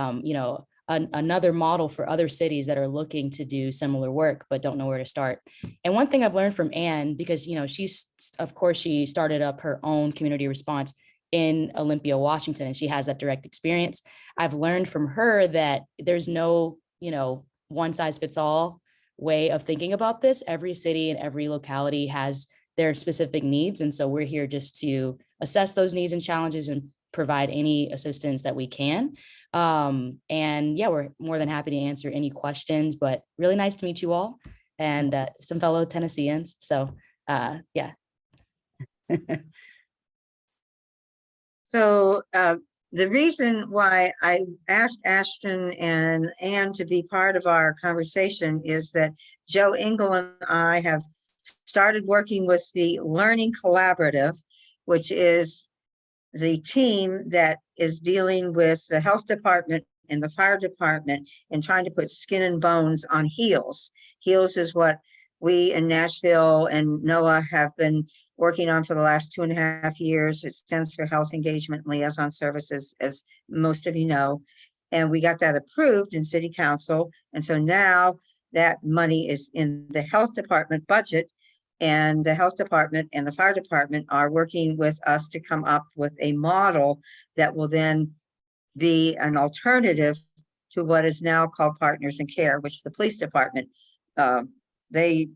another model for other cities that are looking to do similar work, but don't know where to start. And one thing I've learned from Anne, because, you know, she started up her own community response in Olympia, Washington, and she has that direct experience. I've learned from her that there's no, you know, one size fits all way of thinking about this. Every city and every locality has their specific needs. And so we're here just to assess those needs and challenges and provide any assistance that we can. And yeah, we're more than happy to answer any questions, but really nice to meet you all and some fellow Tennesseans. So yeah. So the reason why I asked Ashton and Anne to be part of our conversation is that Joe Engel and I have started working with the Learning Collaborative, which is the team that is dealing with the health department and the fire department and trying to put skin and bones on HEALS. HEALS is what we in Nashville and NOAA have been working on for the last 2.5 years. It stands for Health Engagement Liaison Services, as most of you know. And we got that approved in City Council. And so now that money is in the health department budget, and the health department and the fire department are working with us to come up with a model that will then be an alternative to what is now called Partners in Care, which the police department, they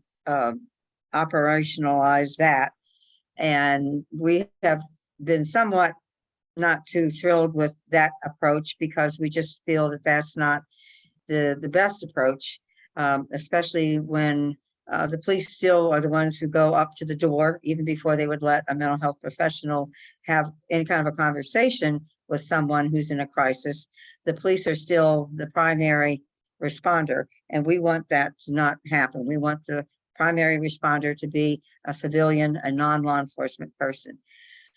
operationalize that. And we have been somewhat not too thrilled with that approach because we just feel that that's not the best approach, especially when the police still are the ones who go up to the door even before they would let a mental health professional have any kind of a conversation with someone who's in a crisis. The police are still the primary responder, and we want that to not happen. We want the primary responder to be a civilian, a non-law enforcement person.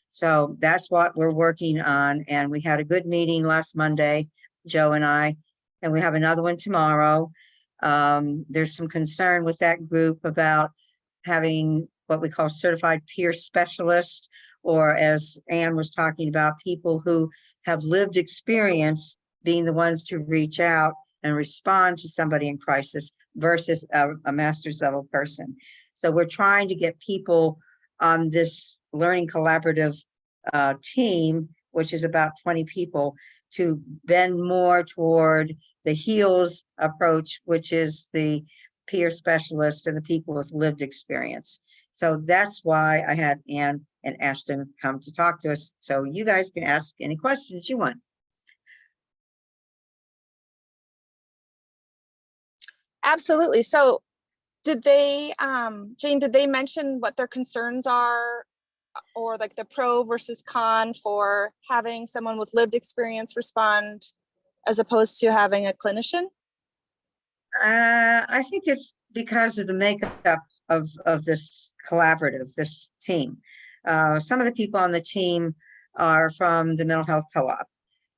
So that's what we're working on. And we had a good meeting last Monday, Joe and I, and we have another one tomorrow. There's some concern with that group about having what we call certified peer specialists, or as Anne was talking about, people who have lived experience being the ones to reach out and respond to somebody in crisis versus a master's level person. So we're trying to get people on this Learning Collaborative team, which is about 20 people, to bend more toward the HEALS approach, which is the peer specialist and the people with lived experience. So that's why I had Anne and Ashton come to talk to us. So you guys can ask any questions you want. Absolutely. So did they, Jane, did they mention what their concerns are, or like the pro versus con for having someone with lived experience respond as opposed to having a clinician? I think it's because of the makeup of this collaborative, this team. Some of the people on the team are from the mental health co-op,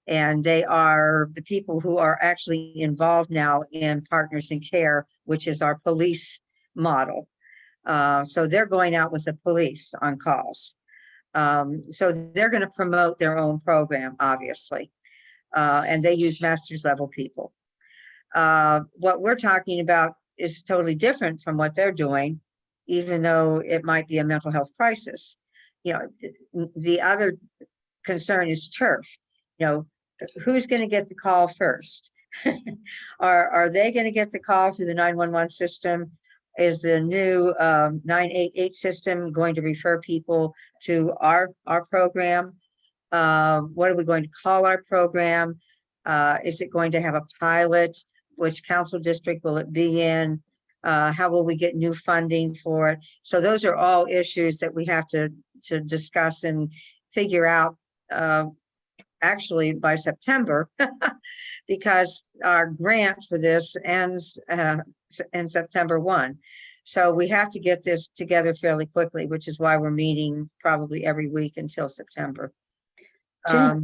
and they are the people who are actually involved now in Partners in Care, which is our police model. So they're going out with the police on calls. So they're going to promote their own program, obviously, and they use master's level people. What we're talking about is totally different from what they're doing, even though it might be a mental health crisis. You know, the other concern is turf. You know, who's going to get the call first? Are they going to get the call through the 911 system? Is the new 988 system going to refer people to our program? What are we going to call our program? Is it going to have a pilot? Which council district will it be in? How will we get new funding for it? So those are all issues that we have to discuss and figure out actually by September, because our grant for this ends in September 1. So we have to get this together fairly quickly, which is why we're meeting probably every week until September. Jane,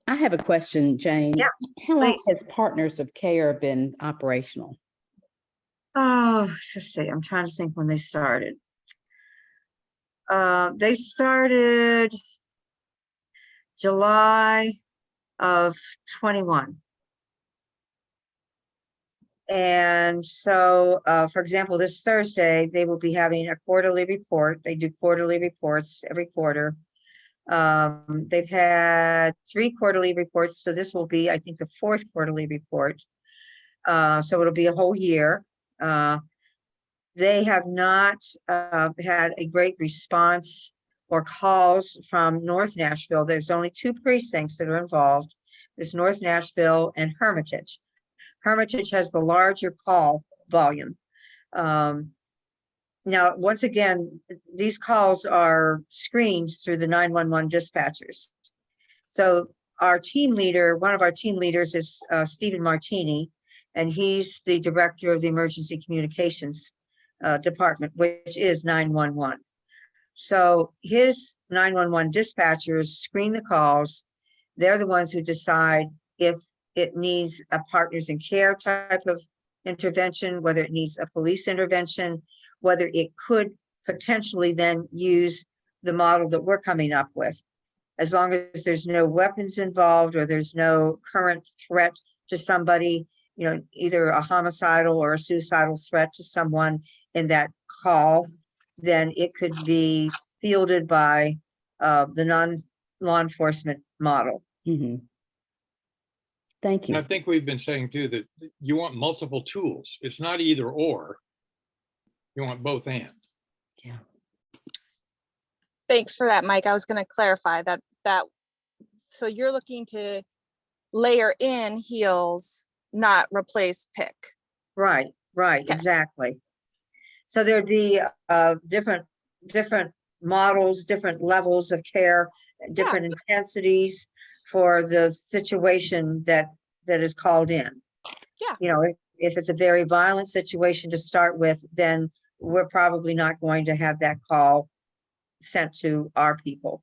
I have a question, Jane. Yeah, how long please. has Partners of Care been operational? Oh, let's see. I'm trying to think when they started. They started July of 21. And so, for example, this Thursday, they will be having a quarterly report. They do quarterly reports every quarter. They've had 3 quarterly reports, so this will be, I think, the 4th quarterly report. So it'll be a whole year. They have not had a great response or calls from North Nashville. There's only 2 precincts that are involved. There's North Nashville and Hermitage. Hermitage has the larger call volume. Now, once again, these calls are screened through the 911 dispatchers. So our team leader, one of our team leaders is Stephen Martini, and he's the director of the Emergency Communications Department, which is 911. So his 911 dispatchers screen the calls. They're the ones who decide if it needs a partners in care type of intervention, whether it needs a police intervention, whether it could potentially then use the model that we're coming up with. As long as there's no weapons involved or there's no current threat to somebody, you know, either a homicidal or a suicidal threat to someone in that call, then it could be fielded by the non-law enforcement model. Thank you. And I think we've been saying too that you want multiple tools. It's not either or. You want both and. Yeah. Thanks for that, Mike. I was going to clarify that so you're looking to layer in HEALS, not replace PIC. Right, Okay. exactly. So there'd be different models, different levels of care, different intensities for the situation that is called in. Yeah. You know, if it's a very violent situation to start with, then we're probably not going to have that call sent to our people.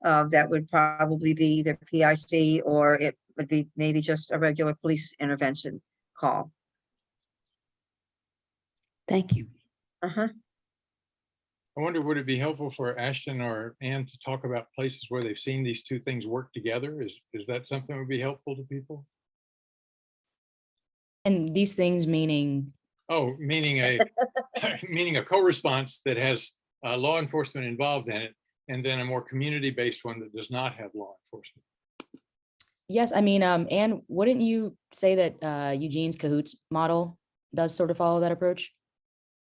That would probably be either PIC or it would be maybe just a regular police intervention call. Thank you. Uh-huh. I wonder, would it be helpful for Ashton or Ann to talk about places where they've seen these 2 things work together? Is that something that would be helpful to people? And these things meaning? Oh, meaning a co-response that has law enforcement involved in it, and then a more community-based one that does not have law enforcement. Yes, I mean, Anne, wouldn't you say that Eugene's Cahoots model does sort of follow that approach?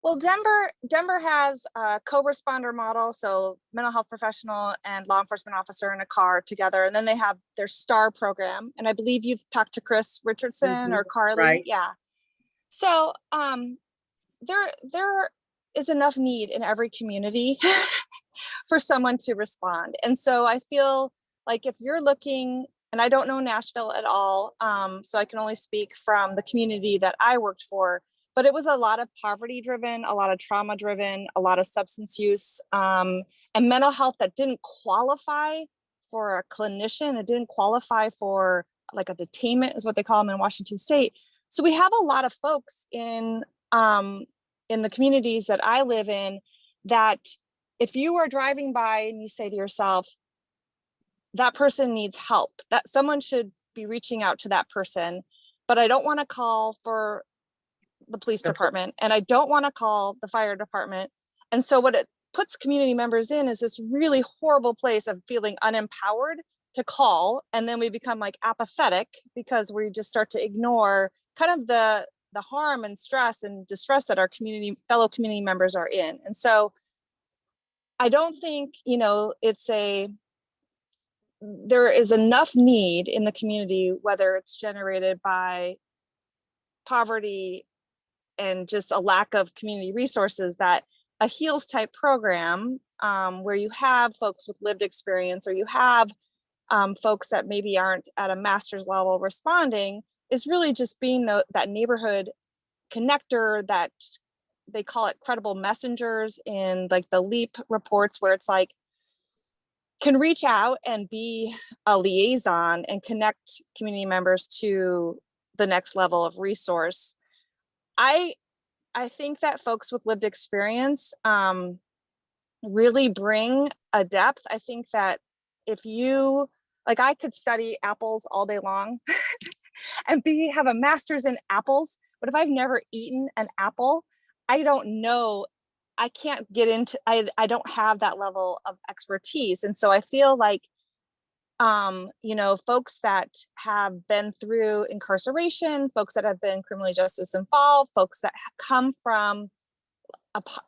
Well, Denver has a co-responder model, so mental health professional and law enforcement officer in a car together, and then they have their STAR program. And I believe you've talked to Chris Richardson or Carly. Right. Yeah. So there is enough need in every community for someone to respond. And so I feel like if you're looking, and I don't know Nashville at all, so I can only speak from the community that I worked for, but it was a lot of poverty driven, a lot of trauma driven, a lot of substance use, and mental health that didn't qualify for a clinician. It didn't qualify for like a detainment is what they call them in Washington State. So we have a lot of folks in the communities that I live in that if you are driving by and you say to yourself, that person needs help, that someone should be reaching out to that person, but I don't want to call for the police department and I don't want to call the fire department. And so what it puts community members in is this really horrible place of feeling unempowered to call. And then we become like apathetic because we just start to ignore kind of the harm and stress and distress that our fellow community members are in. And so I don't think, you know, there is enough need in the community, whether it's generated by poverty and just a lack of community resources, that a HEALS type program where you have folks with lived experience or you have folks that maybe aren't at a master's level responding is really just being that neighborhood connector, that they call it credible messengers in like the LEAP reports, where it's like can reach out and be a liaison and connect community members to the next level of resource. I think that folks with lived experience really bring a depth. I think that if you, like, I could study apples all day long and have a master's in apples But if I've never eaten an apple, I don't know. I can't get into, I don't have that level of expertise. And so I feel like, you know, folks that have been through incarceration, folks that have been criminally justice involved, folks that come from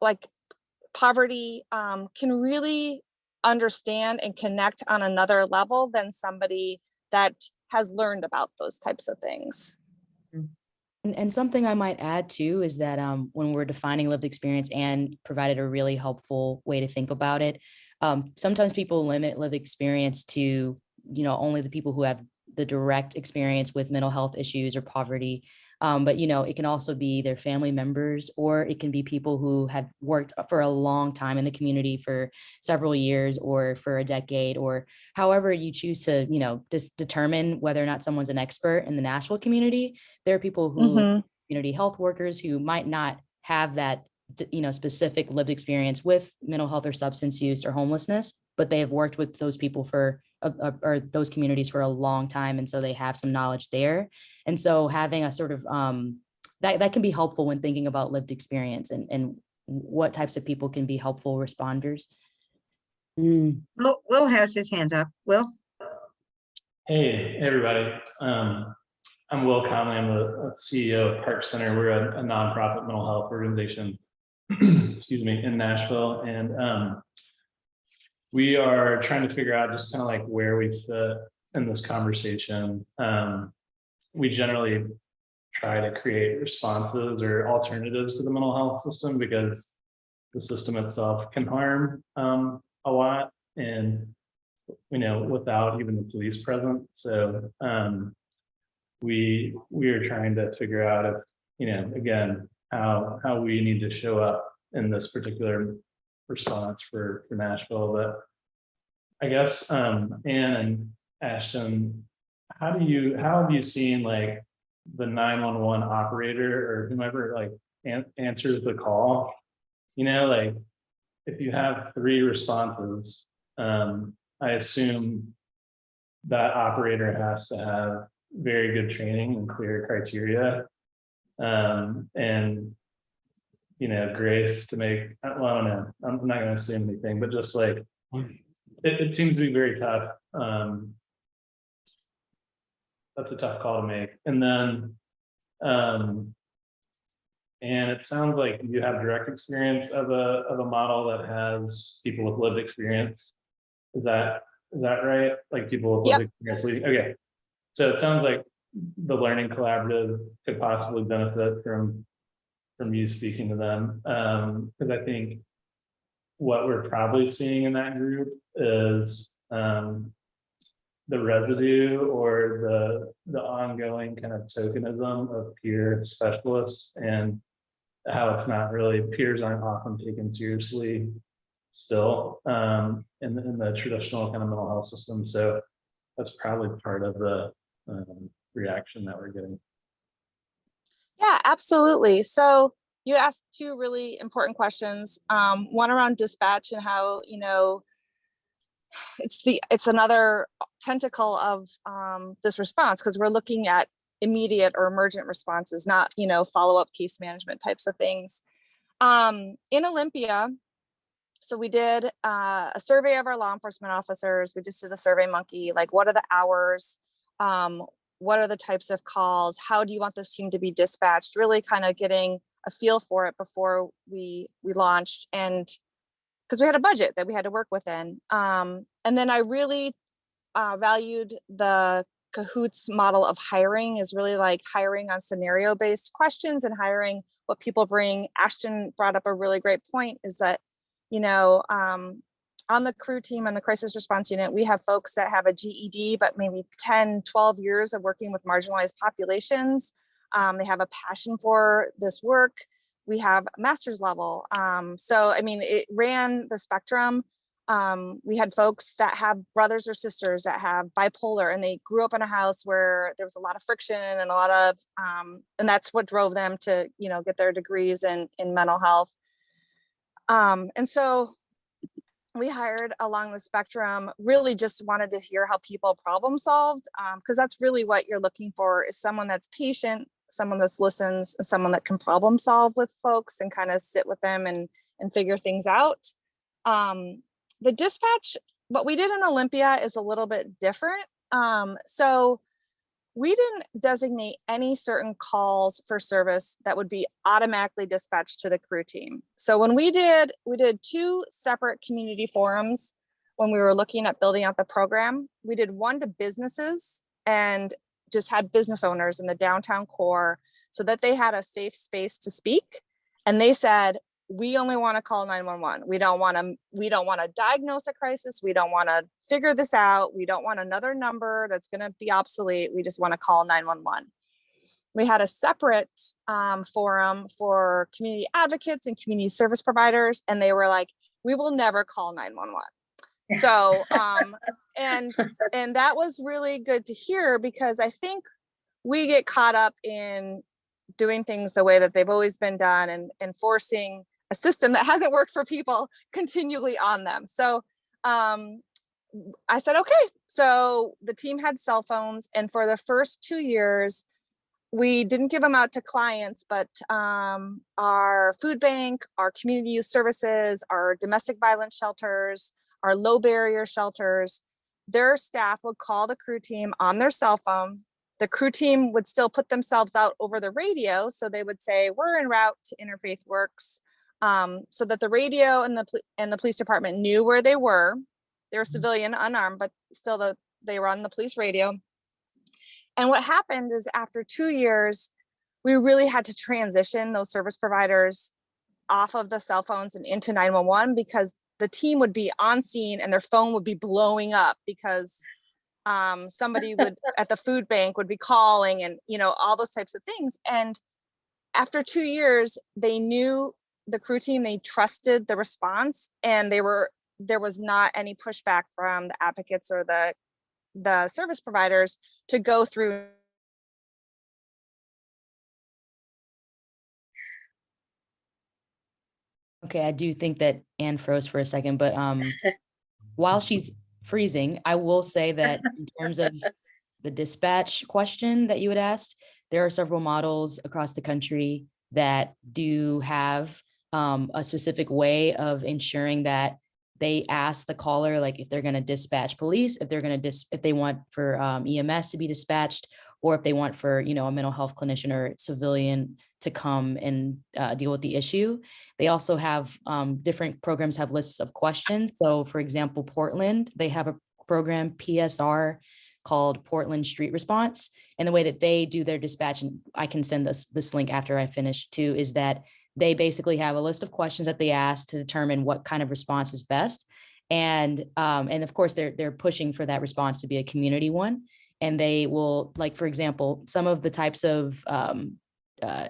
like poverty, can really understand and connect on another level than somebody that has learned about those types of things. And something I might add too is that when we're defining lived experience, and provided a really helpful way to think about it. Sometimes people limit lived experience to, you know, only the people who have the direct experience with mental health issues or poverty. But, you know, it can also be their family members, or it can be people who have worked for a long time in the community for several years or for a decade, or however you choose to, you know, just determine whether or not someone's an expert in the Nashville community. There are people who, community health workers who might not have that, you know, specific lived experience with mental health or substance use or homelessness, but they have worked with those people for or those communities for a long time. And so they have some knowledge there. And so having a sort of that can be helpful when thinking about lived experience and what types of people can be helpful responders. Will has his hand up. Will? Hey, everybody. I'm Will Conley. I'm the CEO of Park Center. We're a nonprofit mental health organization, excuse me, in Nashville. And we are trying to figure out just kind of like where we fit in this conversation. We generally try to create responses or alternatives to the mental health system because the system itself can harm a lot, and you know, without even the police present. So we are trying to figure out if, you know, again, how we need to show up in this particular response for Nashville. But I guess Ann and Ashton, how have you seen like the 911 operator or whomever like answers the call? You know, like if you have 3 responses, I assume that operator has to have very good training and clear criteria, and you know, grace to make, well, I don't know, I'm not going to assume anything, but just like it seems to be very tough. That's a tough call to make. And then and it sounds like you have direct experience of a model that has people with lived experience. Is that right? Like people with lived experience. Okay. So it sounds like the Learning Collaborative could possibly benefit from you speaking to them. Because I think what we're probably seeing in that group is the residue or the ongoing kind of tokenism of peer specialists, and how it's not really, peers aren't often taken seriously still in the traditional kind of mental health system. So that's probably part of the reaction that we're getting. Yeah, absolutely. So you asked 2 really important questions. One around dispatch and how, you know, it's another tentacle of this response, because we're looking at immediate or emergent responses, not, you know, follow-up case management types of things. In Olympia, so we did a survey of our law enforcement officers. We just did a Survey Monkey, like what are the hours? What are the types of calls? How do you want this team to be dispatched? Really kind of getting a feel for it before we launched, and because we had a budget that we had to work within. And then I really valued the Cahoots model of hiring, is really like hiring on scenario-based questions and hiring what people bring. Ashton brought up a really great point, is that, you know, on the crew team and the crisis response unit, we have folks that have a GED, but maybe 10, 12 years of working with marginalized populations. They have a passion for this work. We have master's level. So, I mean, it ran the spectrum. We had folks that have brothers or sisters that have bipolar, and they grew up in a house where there was a lot of friction and a lot of, and that's what drove them to, you know, get their degrees in mental health. And so we hired along the spectrum, really just wanted to hear how people problem solved, because that's really what you're looking for, is someone that's patient, someone that listens, and someone that can problem solve with folks and kind of sit with them and figure things out. The dispatch, what we did in Olympia is a little bit different. So we didn't designate any certain calls for service that would be automatically dispatched to the crew team. So when we did 2 separate community forums when we were looking at building out the program. We did one to businesses and just had business owners in the downtown core so that they had a safe space to speak. And they said, we only want to call 911. We don't want to diagnose a crisis. We don't want to figure this out. We don't want another number that's going to be obsolete. We just want to call 911. We had a separate forum for community advocates and community service providers. And they were like, we will never call 911. So, and that was really good to hear, because I think we get caught up in doing things the way that they've always been done and enforcing a system that hasn't worked for people continually on them. So I said, okay. So the team had cell phones, and for the first 2 years, we didn't give them out to clients, but our food bank, our community youth services, our domestic violence shelters, our low barrier shelters, their staff would call the crew team on their cell phone. The crew team would still put themselves out over the radio. So they would say, we're en route to Interfaith Works, so that the radio and the police department knew where they were. They were civilian, unarmed, but still they were on the police radio. And what happened is after 2 years, we really had to transition those service providers off of the cell phones and into 911, because the team would be on scene and their phone would be blowing up because somebody would at the food bank would be calling, and all those types of things. And after 2 years, they knew the crew team, they trusted the response, and there was not any pushback from the advocates or the service providers to go through. Okay, I do think that Anne froze for a second, but while she's freezing, I will say that in terms of the dispatch question that you had asked, there are several models across the country that do have a specific way of ensuring that they ask the caller, like if they're going to dispatch police, if they're going to if they want for EMS to be dispatched, or if they want for a mental health clinician or civilian to come and deal with the issue. They also have different programs have lists of questions. So for example, Portland, they have a program PSR called Portland Street Response. And the way that they do their dispatch, and I can send this link after I finish too, is that they basically have a list of questions that they ask to determine what kind of response is best. And of course, they're pushing for that response to be a community one. And they will, like, for example, some of the types of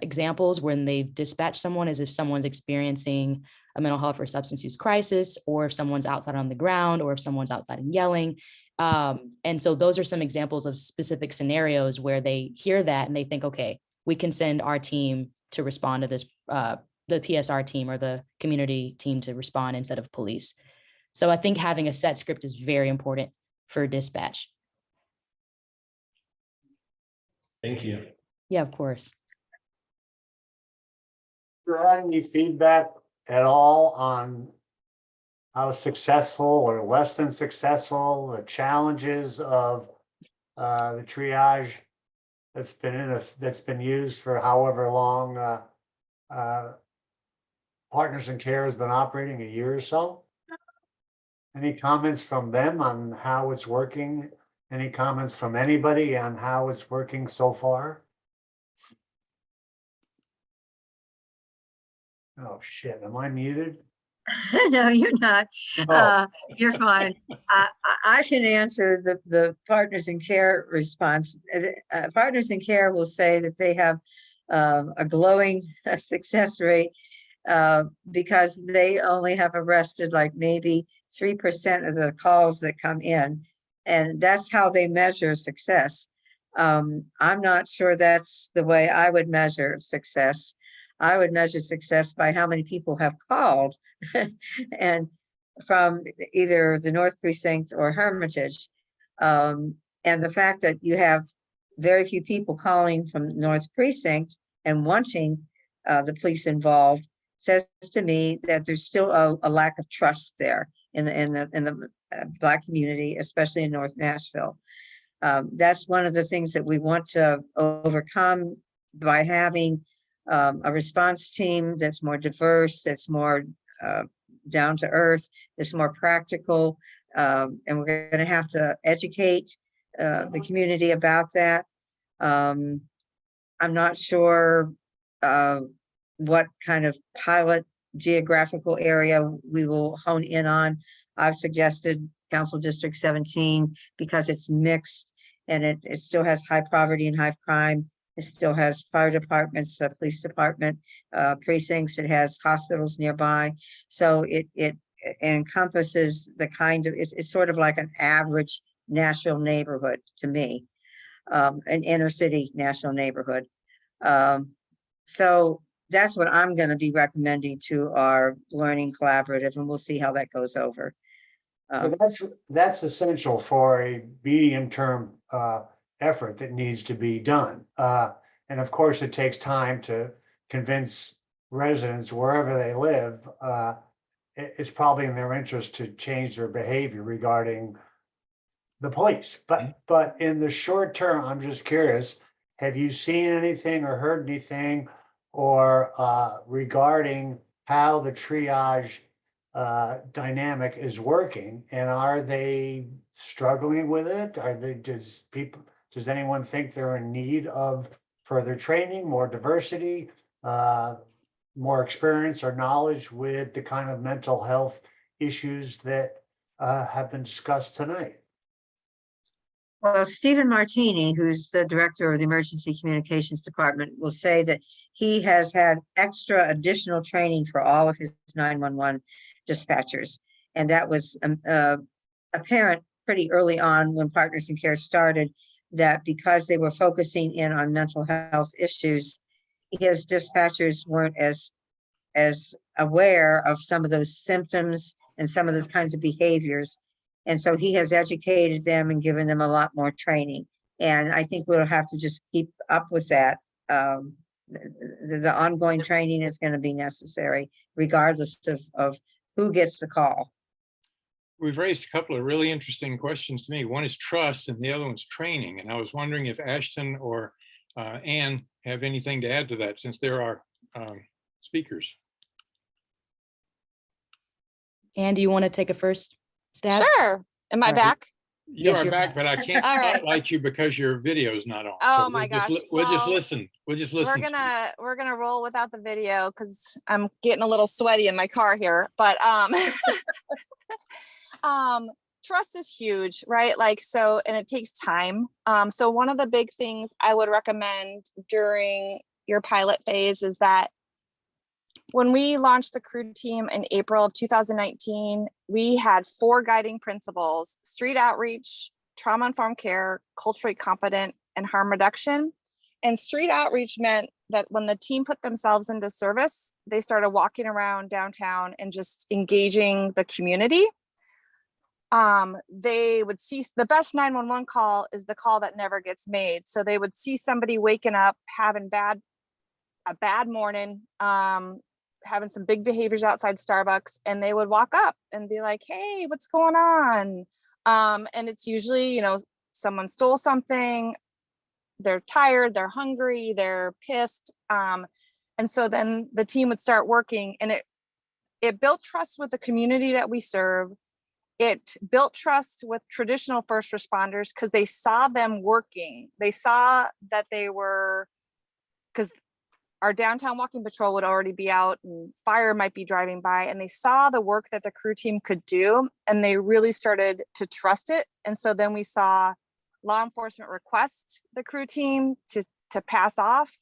examples when they dispatch someone is if someone's experiencing a mental health or substance use crisis, or if someone's outside on the ground, or if someone's outside and yelling. And so those are some examples of specific scenarios where they hear that and they think, okay, we can send our team to respond to this, the PSR team or the community team to respond instead of police. So I think having a set script is very important for dispatch. Thank you. Yeah, of course. Do you have any feedback at all on how successful or less than successful the challenges of the triage that's been used for however long Partners in Care has been operating, a year or so? Any comments from them on how it's working? Any comments from anybody on how it's working so far? Oh shit, am I muted? No, you're not. Oh. You're fine. I can answer the Partners in Care response. Partners in Care will say that they have a glowing success rate because they only have arrested like maybe 3% of the calls that come in. And that's how they measure success. I'm not sure that's the way I would measure success. I would measure success by how many people have called and from either the North Precinct or Hermitage. And the fact that you have very few people calling from North Precinct and wanting the police involved says to me that there's still a lack of trust there in the Black community, especially in North Nashville. That's one of the things that we want to overcome by having a response team that's more diverse, that's more down to earth, that's more practical, and we're going to have to educate the community about that. I'm not sure what kind of pilot geographical area we will hone in on. I've suggested Council District 17 because it's mixed and it still has high poverty and high crime. It still has fire departments, police department, precincts. It has hospitals nearby. So it encompasses the kind of, it's sort of like an average Nashville neighborhood to me, an inner city Nashville neighborhood. So that's what I'm going to be recommending to our learning collaborative, and we'll see how that goes over. But that's essential for a medium-term effort that needs to be done. And of course, it takes time to convince residents wherever they live. It's probably in their interest to change their behavior regarding the police. But in the short term, I'm just curious, have you seen anything or heard anything or regarding how the triage dynamic is working, and are they struggling with it? Does anyone think they're in need of further training, more diversity, more experience or knowledge with the kind of mental health issues that have been discussed tonight? Well, Stephen Martini, who's the director of the Emergency Communications Department, will say that he has had extra additional training for all of his 911 dispatchers. And that was apparent pretty early on when Partners in Care started, that because they were focusing in on mental health issues, his dispatchers weren't as aware of some of those symptoms and some of those kinds of behaviors. And so he has educated them and given them a lot more training. And I think we'll have to just keep up with that. The ongoing training is going to be necessary, regardless of who gets the call. We've raised a couple of really interesting questions to me. One is trust and the other one's training. And I was wondering if Ashton or Ann have anything to add to that, since there are speakers. Ann, do you want to take a first stab? Sure. Am I back? You Yes, are you're back, but I can't All right. spotlight you because your video is not on. Oh So my we'll just gosh. we'll just Well, listen. We'll just listen. We're gonna roll without the video because I'm getting a little sweaty in my car here. But trust is huge, right? Like, so, and it takes time. So one of the big things I would recommend during your pilot phase is that when we launched the crew team in April of 2019, we had 4 guiding principles: street outreach, trauma-informed care, culturally competent, and harm reduction. And street outreach meant that when the team put themselves into service, they started walking around downtown and just engaging the community. They would see the best 911 call is the call that never gets made. So they would see somebody waking up, having a bad morning, having some big behaviors outside Starbucks, and they would walk up and be like, "Hey, what's going on?" And it's usually, you know, someone stole something, they're tired, they're hungry, they're pissed. And so then the team would start working, and it built trust with the community that we serve. It built trust with traditional first responders because they saw them working. They saw that they were, because our downtown walking patrol would already be out and fire might be driving by, and they saw the work that the crew team could do, and they really started to trust it. And so then we saw law enforcement request the crew team to pass off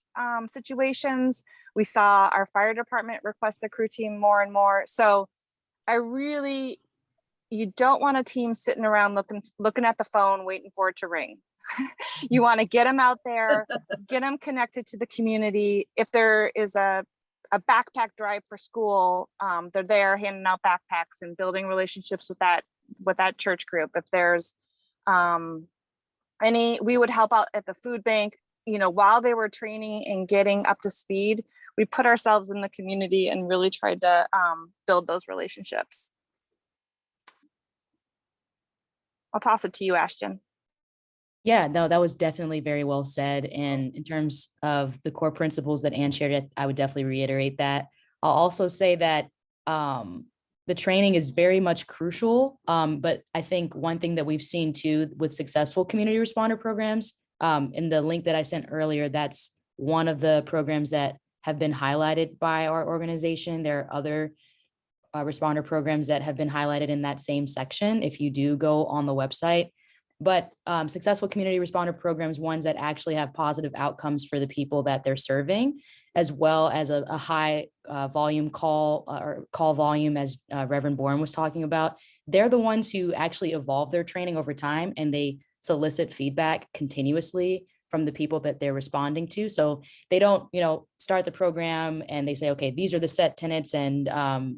situations. We saw our fire department request the crew team more and more. So you don't want a team sitting around looking at the phone waiting for it to ring. You want to get them out there, get them connected to the community. If there is a backpack drive for school, they're there handing out backpacks and building relationships with that church group. If there's we would help out at the food bank, while they were training and getting up to speed. We put ourselves in the community and really tried to build those relationships. I'll toss it to you, Ashton. Yeah, no, that was definitely very well said. And in terms of the core principles that Ann shared, I would definitely reiterate that. I'll also say that the training is very much crucial. But I think one thing that we've seen too with successful community responder programs, in the link that I sent earlier, that's one of the programs that have been highlighted by our organization. There are other responder programs that have been highlighted in that same section if you do go on the website. But successful community responder programs, ones that actually have positive outcomes for the people that they're serving, as well as a high volume call volume, as Reverend Bourne was talking about. They're the ones who actually evolve their training over time, and they solicit feedback continuously from the people that they're responding to. So they don't, start the program and they say, okay, these are the set tenets and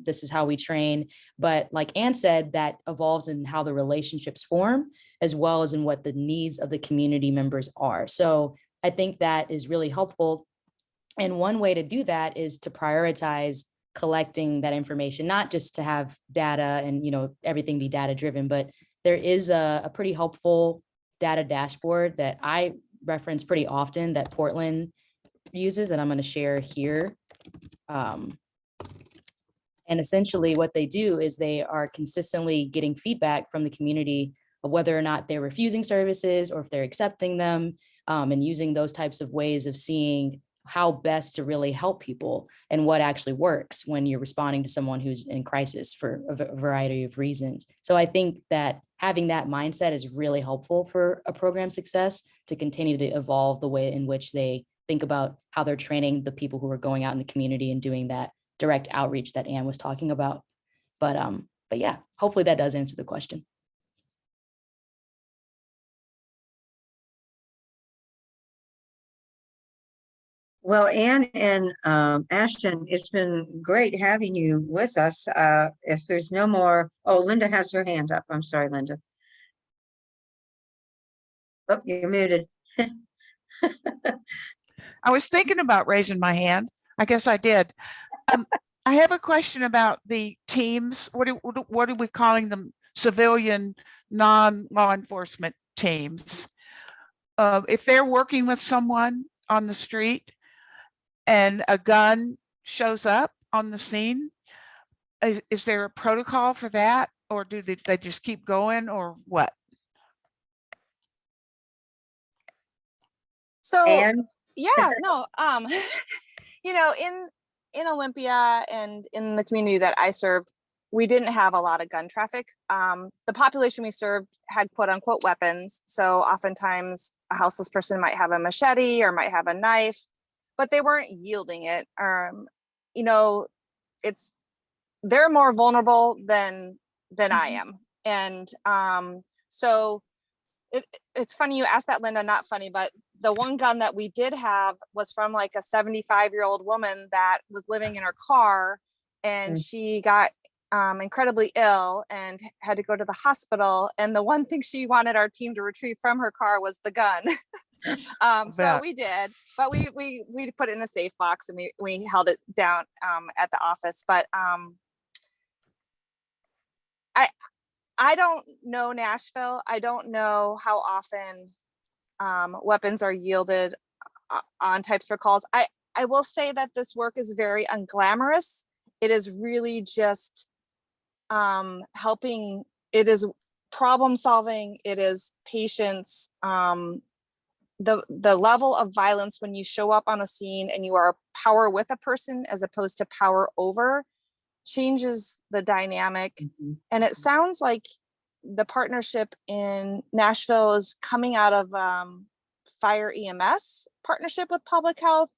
this is how we train. But like Ann said, that evolves in how the relationships form, as well as in what the needs of the community members are. So I think that is really helpful. And one way to do that is to prioritize collecting that information, not just to have data and, everything be data driven, but there is a pretty helpful data dashboard that I reference pretty often that Portland uses, and I'm going to share here. And essentially what they do is they are consistently getting feedback from the community of whether or not they're refusing services or if they're accepting them, and using those types of ways of seeing how best to really help people and what actually works when you're responding to someone who's in crisis for a variety of reasons. So I think that having that mindset is really helpful for a program success to continue to evolve the way in which they think about how they're training the people who are going out in the community and doing that direct outreach that Ann was talking about. But yeah, hopefully that does answer the question. Well, Ann and Ashton, it's been great having you with us. If there's no more, Linda has her hand up. I'm sorry, Linda. Oh, you're muted. I was thinking about raising my hand. I guess I did. I have a question about the teams. What are we calling them? Civilian, non-law enforcement teams. If they're working with someone on the street and a gun shows up on the scene, is there a protocol for that, or do they just keep going, or what? So Ann? yeah, no, in Olympia and in the community that I served, we didn't have a lot of gun traffic. The population we served had quote unquote weapons. So oftentimes a houseless person might have a machete or might have a knife, but they weren't yielding it. They're more vulnerable than I am. And so it's funny you asked that, Linda, not funny, but the one gun that we did have was from like a 75-year-old woman that was living in her car, and she got incredibly ill and had to go to the hospital. And the one thing she wanted our team to retrieve from her car was the gun. So we did, but we put it in a safe box and we held it down at the office. But I don't know Nashville. I don't know how often weapons are yielded on types for calls. I will say that this work is very unglamorous. It is really just helping. It is problem solving. It is patience. The level of violence when you show up on a scene and you are power with a person as opposed to power over changes the dynamic. And it sounds like the partnership in Nashville is coming out of fire EMS partnership with public health.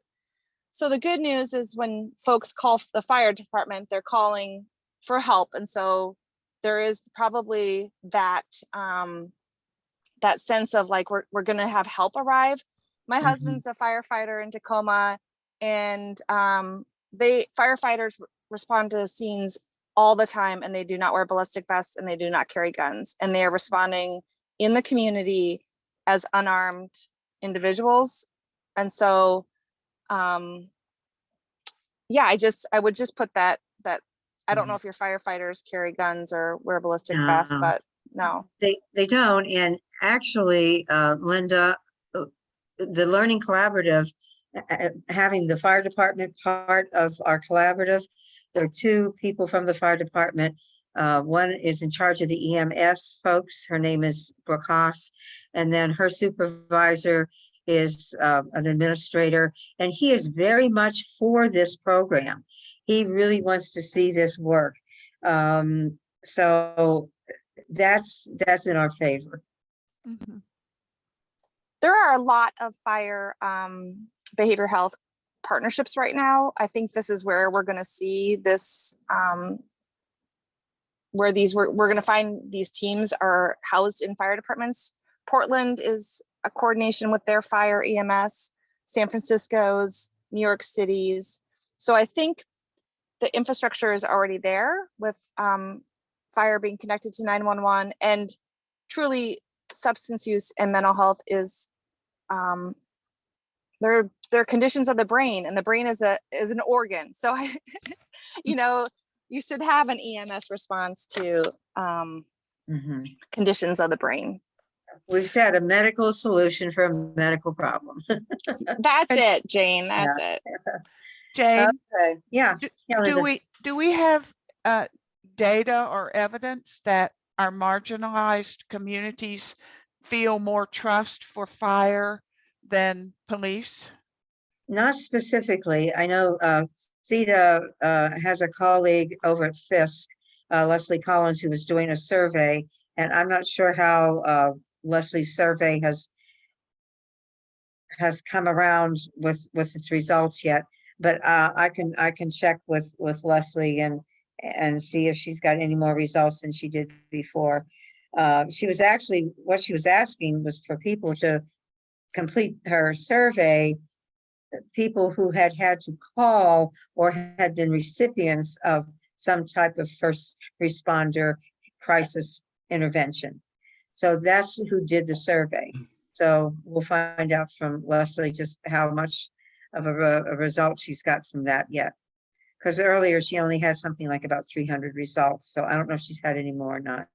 So the good news is when folks call the fire department, they're calling for help. And so there is probably that that sense of like, we're going to have help arrive. My husband's a firefighter in Tacoma, and firefighters respond to scenes all the time, and they do not wear ballistic vests and they do not carry guns, and they are responding in the community as unarmed individuals. And so, yeah, I would just put that I don't know if your firefighters carry guns or wear ballistic vests, No. but no. They don't. And actually, Linda, the Learning Collaborative, having the fire department part of our collaborative, there are two people from the fire department. One is in charge of the EMS folks. Her name is Brooke Haas. And then her supervisor is an administrator, and he is very much for this program. He really wants to see this work. So that's in our favor. Mm-hmm. There are a lot of fire behavioral health partnerships right now. I think this is where we're going to see this, where we're going to find these teams are housed in fire departments. Portland is a coordination with their fire EMS, San Francisco's, New York City's. So I think the infrastructure is already there with fire being connected to 911, and truly substance use and mental health is they're conditions of the brain, and the brain is an organ. So you know, you should have an EMS response to conditions of the brain. We've said a medical solution for a medical problem. That's it, Jane. That's it. Jane, okay. Yeah. Do we have data or evidence that our marginalized communities feel more trust for fire than police? Not specifically. I know CETA has a colleague over at Fisk, Leslie Collins, who was doing a survey, and I'm not sure how Leslie's survey has come around with its results yet, but I can check with Leslie and see if she's got any more results than she did before. She was actually, what she was asking was for people to complete her survey, people who had to call or had been recipients of some type of first responder crisis intervention. So that's who did the survey. So we'll find out from Leslie just how much of a result she's got from that yet. Because earlier she only had something like about 300 results. So I don't know if she's had any more or not.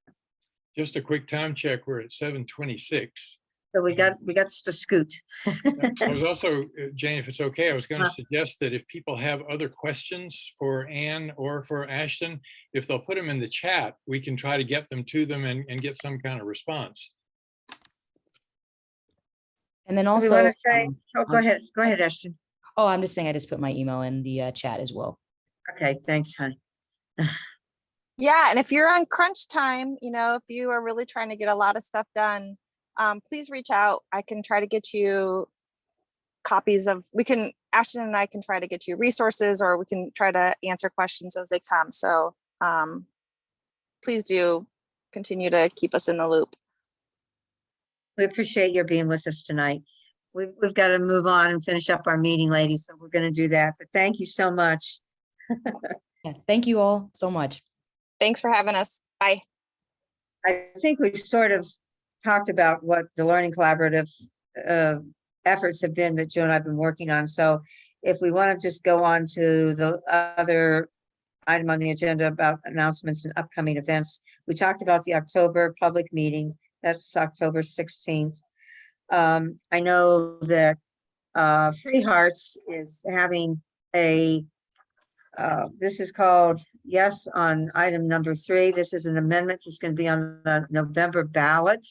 Just a quick time check. We're at 7:26. So we got to scoot. I was also, Jane, if it's okay, I was going to suggest that if people have other questions for Anne or for Ashton, if they'll put them in the chat, we can try to get them to them and get some kind of response. And then We also, want to say, go ahead, Ashton. Oh, I'm just saying, I just put my email in the chat as well. Okay, thanks, honey. Yeah, and if you're on crunch time, you know, if you are really trying to get a lot of stuff done, please reach out. I can try to get you copies of, Ashton and I can try to get you resources, or we can try to answer questions as they come. So please do continue to keep us in the loop. We appreciate your being with us tonight. We've got to move on and finish up our meeting, ladies. So we're going to do that. But thank you so much. Yeah, thank you all so much. Thanks for having us. Bye. I think we've sort of talked about what the Learning Collaborative efforts have been that Joe and I have been working on. So if we want to just go on to the other item on the agenda about announcements and upcoming events, we talked about the October public meeting. That's October 16th. I know that Free Hearts is having this is called Yes on item number 3. This is an amendment that's going to be on the November ballot.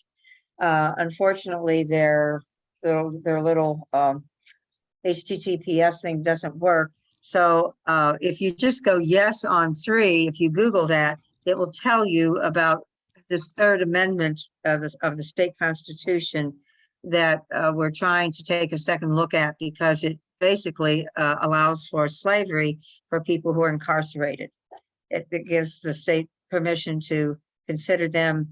Unfortunately, their little HTTPS thing doesn't work. So if you just go yes on 3, if you Google that, it will tell you about this third amendment of the state constitution that we're trying to take a second look at, because it basically allows for slavery for people who are incarcerated. It gives the state permission to consider them,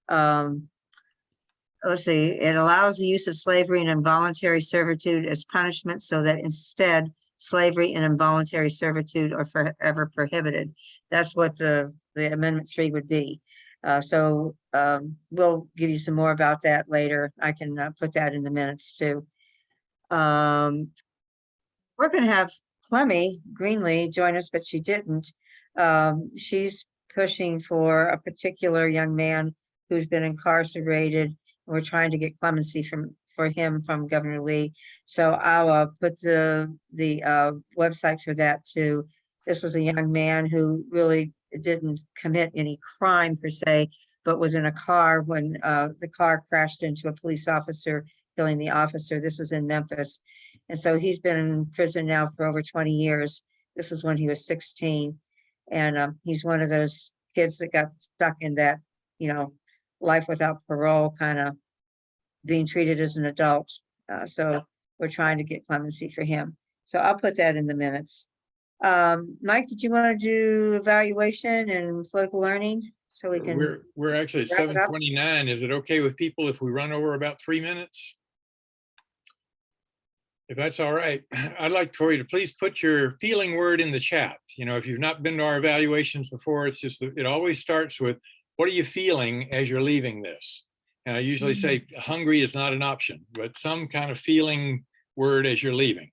let's see, it allows the use of slavery and involuntary servitude as punishment, so that instead slavery and involuntary servitude are forever prohibited. That's what the amendment 3 would be. We'll give you some more about that later. I can put that in the minutes too. We're going to have Clemmy Greenlee join us, but she didn't. She's pushing for a particular young man who's been incarcerated. And we're trying to get clemency for him from Governor Lee. So I'll put the website for that too. This was a young man who really didn't commit any crime per se, but was in a car when the car crashed into a police officer, killing the officer. This was in Memphis. And so he's been in prison now for over 20 years. This was when he was 16. And he's one of those kids that got stuck in that, life without parole, kind of being treated as an adult. So we're trying to get clemency for him. So I'll put that in the minutes. Mike, did you want to do evaluation and political learning? So we can. We're actually at wrap it up? 7:29. Is it okay with people if we run over about 3 minutes? If that's all right, I'd like for you to please put your feeling word in the chat. If you've not been to our evaluations before, it always starts with, what are you feeling as you're leaving this? And I usually say hungry is not an option, but some kind of feeling word as you're leaving.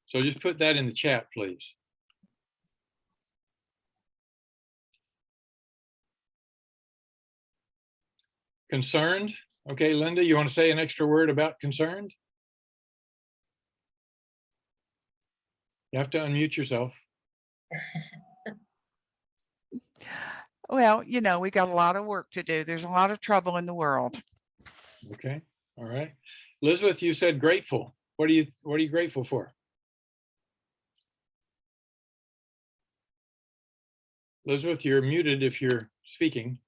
So just put that in the chat, please. Concerned? Okay, Linda, you want to say an extra word about concerned? You have to unmute yourself. Well, we got a lot of work to do. There's a lot of trouble in the world. Okay, all right. Elizabeth, you said grateful. What are you grateful for? Elizabeth, you're muted if you're speaking.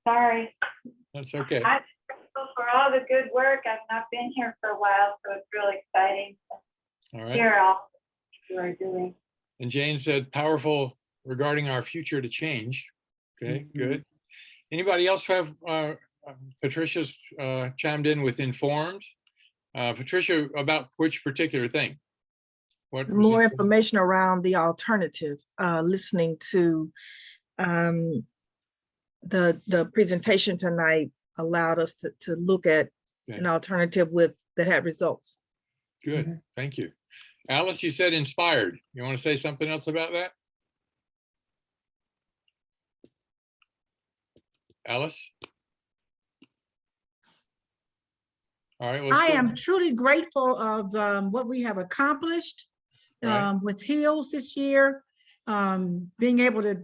Sorry. That's okay. I'm grateful for all the good work. I've not been here for a while, so it's really exciting All to right. hear all you are doing. And Jane said powerful regarding our future to change. Okay, good. Anybody else have, Patricia's chimed in with informed. Patricia, about which particular thing? What was More informed? information around the alternative, listening to the presentation tonight allowed us to look at an alternative that had results. Good, thank you. Alice, you said inspired. You want to say something else about that? Alice? All right. I am truly grateful of what we have accomplished with HEALS this year. Being able to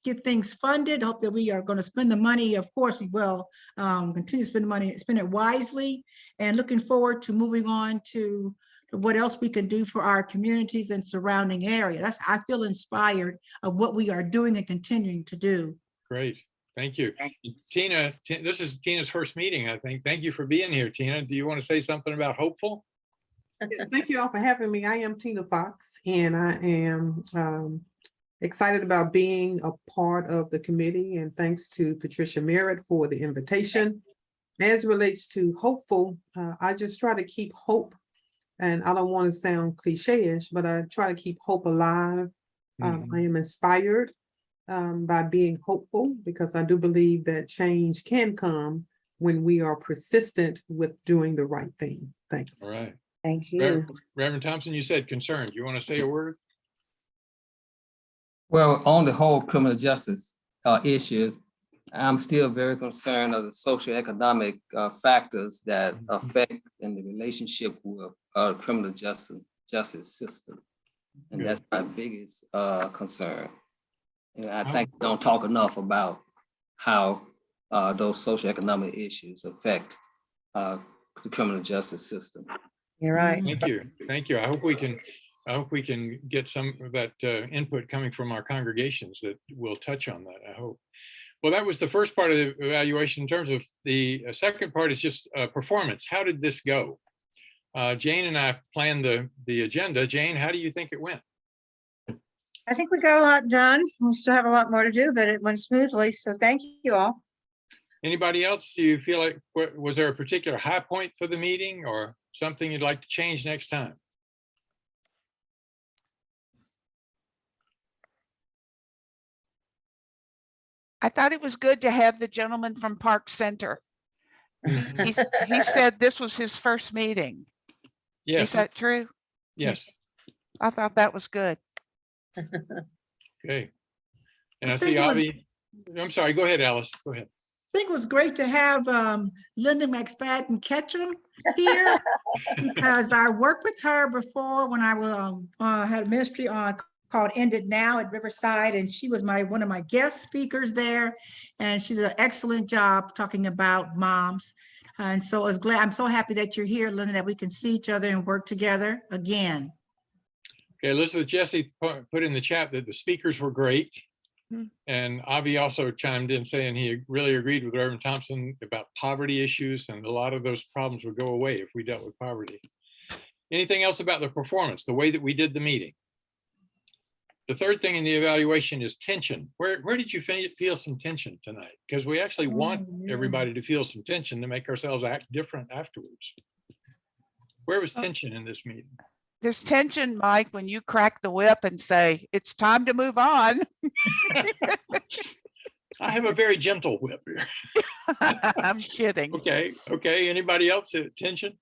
get things funded. Hope that we are going to spend the money. Of course, we will continue to spend the money, spend it wisely, and looking forward to moving on to what else we can do for our communities and surrounding area. I feel inspired of what we are doing and continuing to do. Great. Thank you. Tina, this is Tina's first meeting, I think. Thank you for being here, Tina. Do you want to say something about hopeful? Yes, thank you all for having me. I am Tina Fox, and I am excited about being a part of the committee, and thanks to Patricia Merritt for the invitation. As relates to hopeful, I just try to keep hope, and I don't want to sound cliche-ish, but I try to keep hope alive. I am inspired by being hopeful, because I do believe that change can come when we are persistent with doing the right thing. Thanks. All right. Thank you. Reverend Thompson, you said concerned. You want to say a word? Well, on the whole criminal justice issue, I'm still very concerned of the socioeconomic factors that affect in the relationship with our criminal justice system. And that's my biggest concern. And I think we don't talk enough about how those socioeconomic issues affect the criminal justice system. You're right. Thank you. Thank you. I hope we can get some of that input coming from our congregations that will touch on that, I hope. Well, that was the first part of the evaluation. In terms of the second part is just performance. How did this go? Jane and I planned the agenda. Jane, how do you think it went? I think we got a lot done. We still have a lot more to do, but it went smoothly. So thank you all. Anybody else? Do you feel like, was there a particular high point for the meeting or something you'd like to change next time? I thought it was good to have the gentleman from Park Center. He said this was his first meeting. Is Yes, that true? yes, I thought that was good. okay. And I think see it was- Avi, I'm sorry, go ahead, Alice, go ahead. I think it was great to have Linda McFadden Ketchum here because I worked with her before when I was had a ministry called Ended Now at Riverside, and she was one of my guest speakers there, and she did an excellent job talking about moms. And so I'm so happy that you're here, Linda, that we can see each other and work together again. Okay, Elizabeth Jesse put in the chat that the speakers were great. And Avi also chimed in saying he really agreed with Reverend Thompson about poverty issues, and a lot of those problems would go away if we dealt with poverty. Anything else about the performance, the way that we did the meeting? The third thing in the evaluation is tension. Where did you feel some tension tonight? Because we actually want everybody to feel some tension to make ourselves act different afterwards. Where was tension in this meeting? There's tension, Mike, when you crack the whip and say, it's time to move on. I have a very gentle whip here. I'm kidding. Okay. Anybody else tension?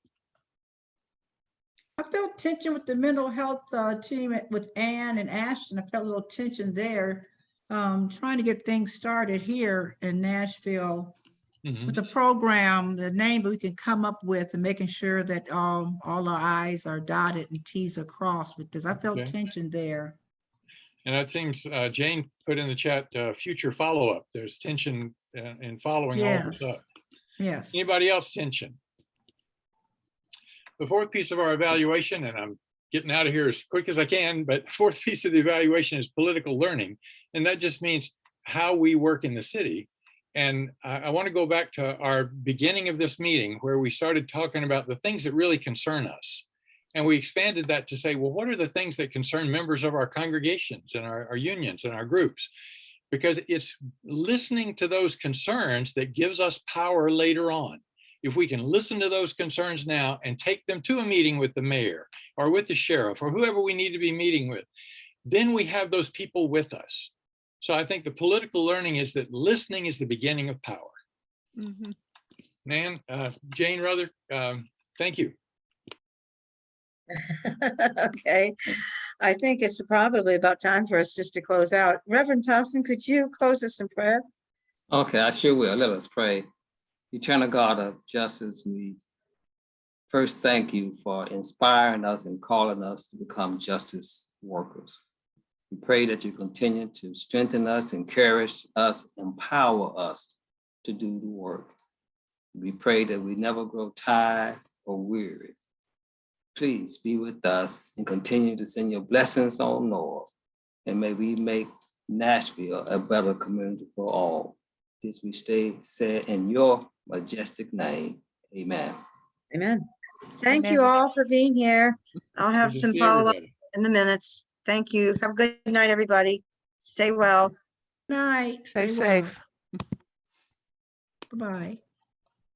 I felt tension with the mental health team with Ann and Ashton. I felt a little tension there, trying to get things started here in Nashville with the program, the name that we can come up with, and making sure that all our I's are dotted and T's are crossed with this. I felt tension there. And it seems Jane put in the chat future follow-up. There's tension in following all this up. Yes. Anybody else tension? The fourth piece of our evaluation, and I'm getting out of here as quick as I can, but the fourth piece of the evaluation is political learning. And that just means how we work in the city. And I want to go back to our beginning of this meeting where we started talking about the things that really concern us. And we expanded that to say, well, what are the things that concern members of our congregations and our unions and our groups? Because it's listening to those concerns that gives us power later on. If we can listen to those concerns now and take them to a meeting with the mayor or with the sheriff or whoever we need to be meeting with, then we have those people with us. So I think the political learning is that listening is the beginning of power. Nan, Jane, rather, thank you. Okay, I think it's probably about time for us just to close out. Reverend Thompson, could you close us in prayer? Okay, I sure will. Let us pray. Eternal God of justice, we first thank you for inspiring us and calling us to become justice workers. We pray that you continue to strengthen us, encourage us, empower us to do the work. We pray that we never grow tired or weary. Please be with us and continue to send your blessings on Lord. And may we make Nashville a better community for all. This we stay said in your majestic name. Amen. Amen. Thank you all for being here. I'll have Good to some see follow-up everybody. in the minutes. Thank you. Have a good night, everybody. Stay well. Night. Stay safe. Bye-bye.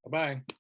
Bye-bye.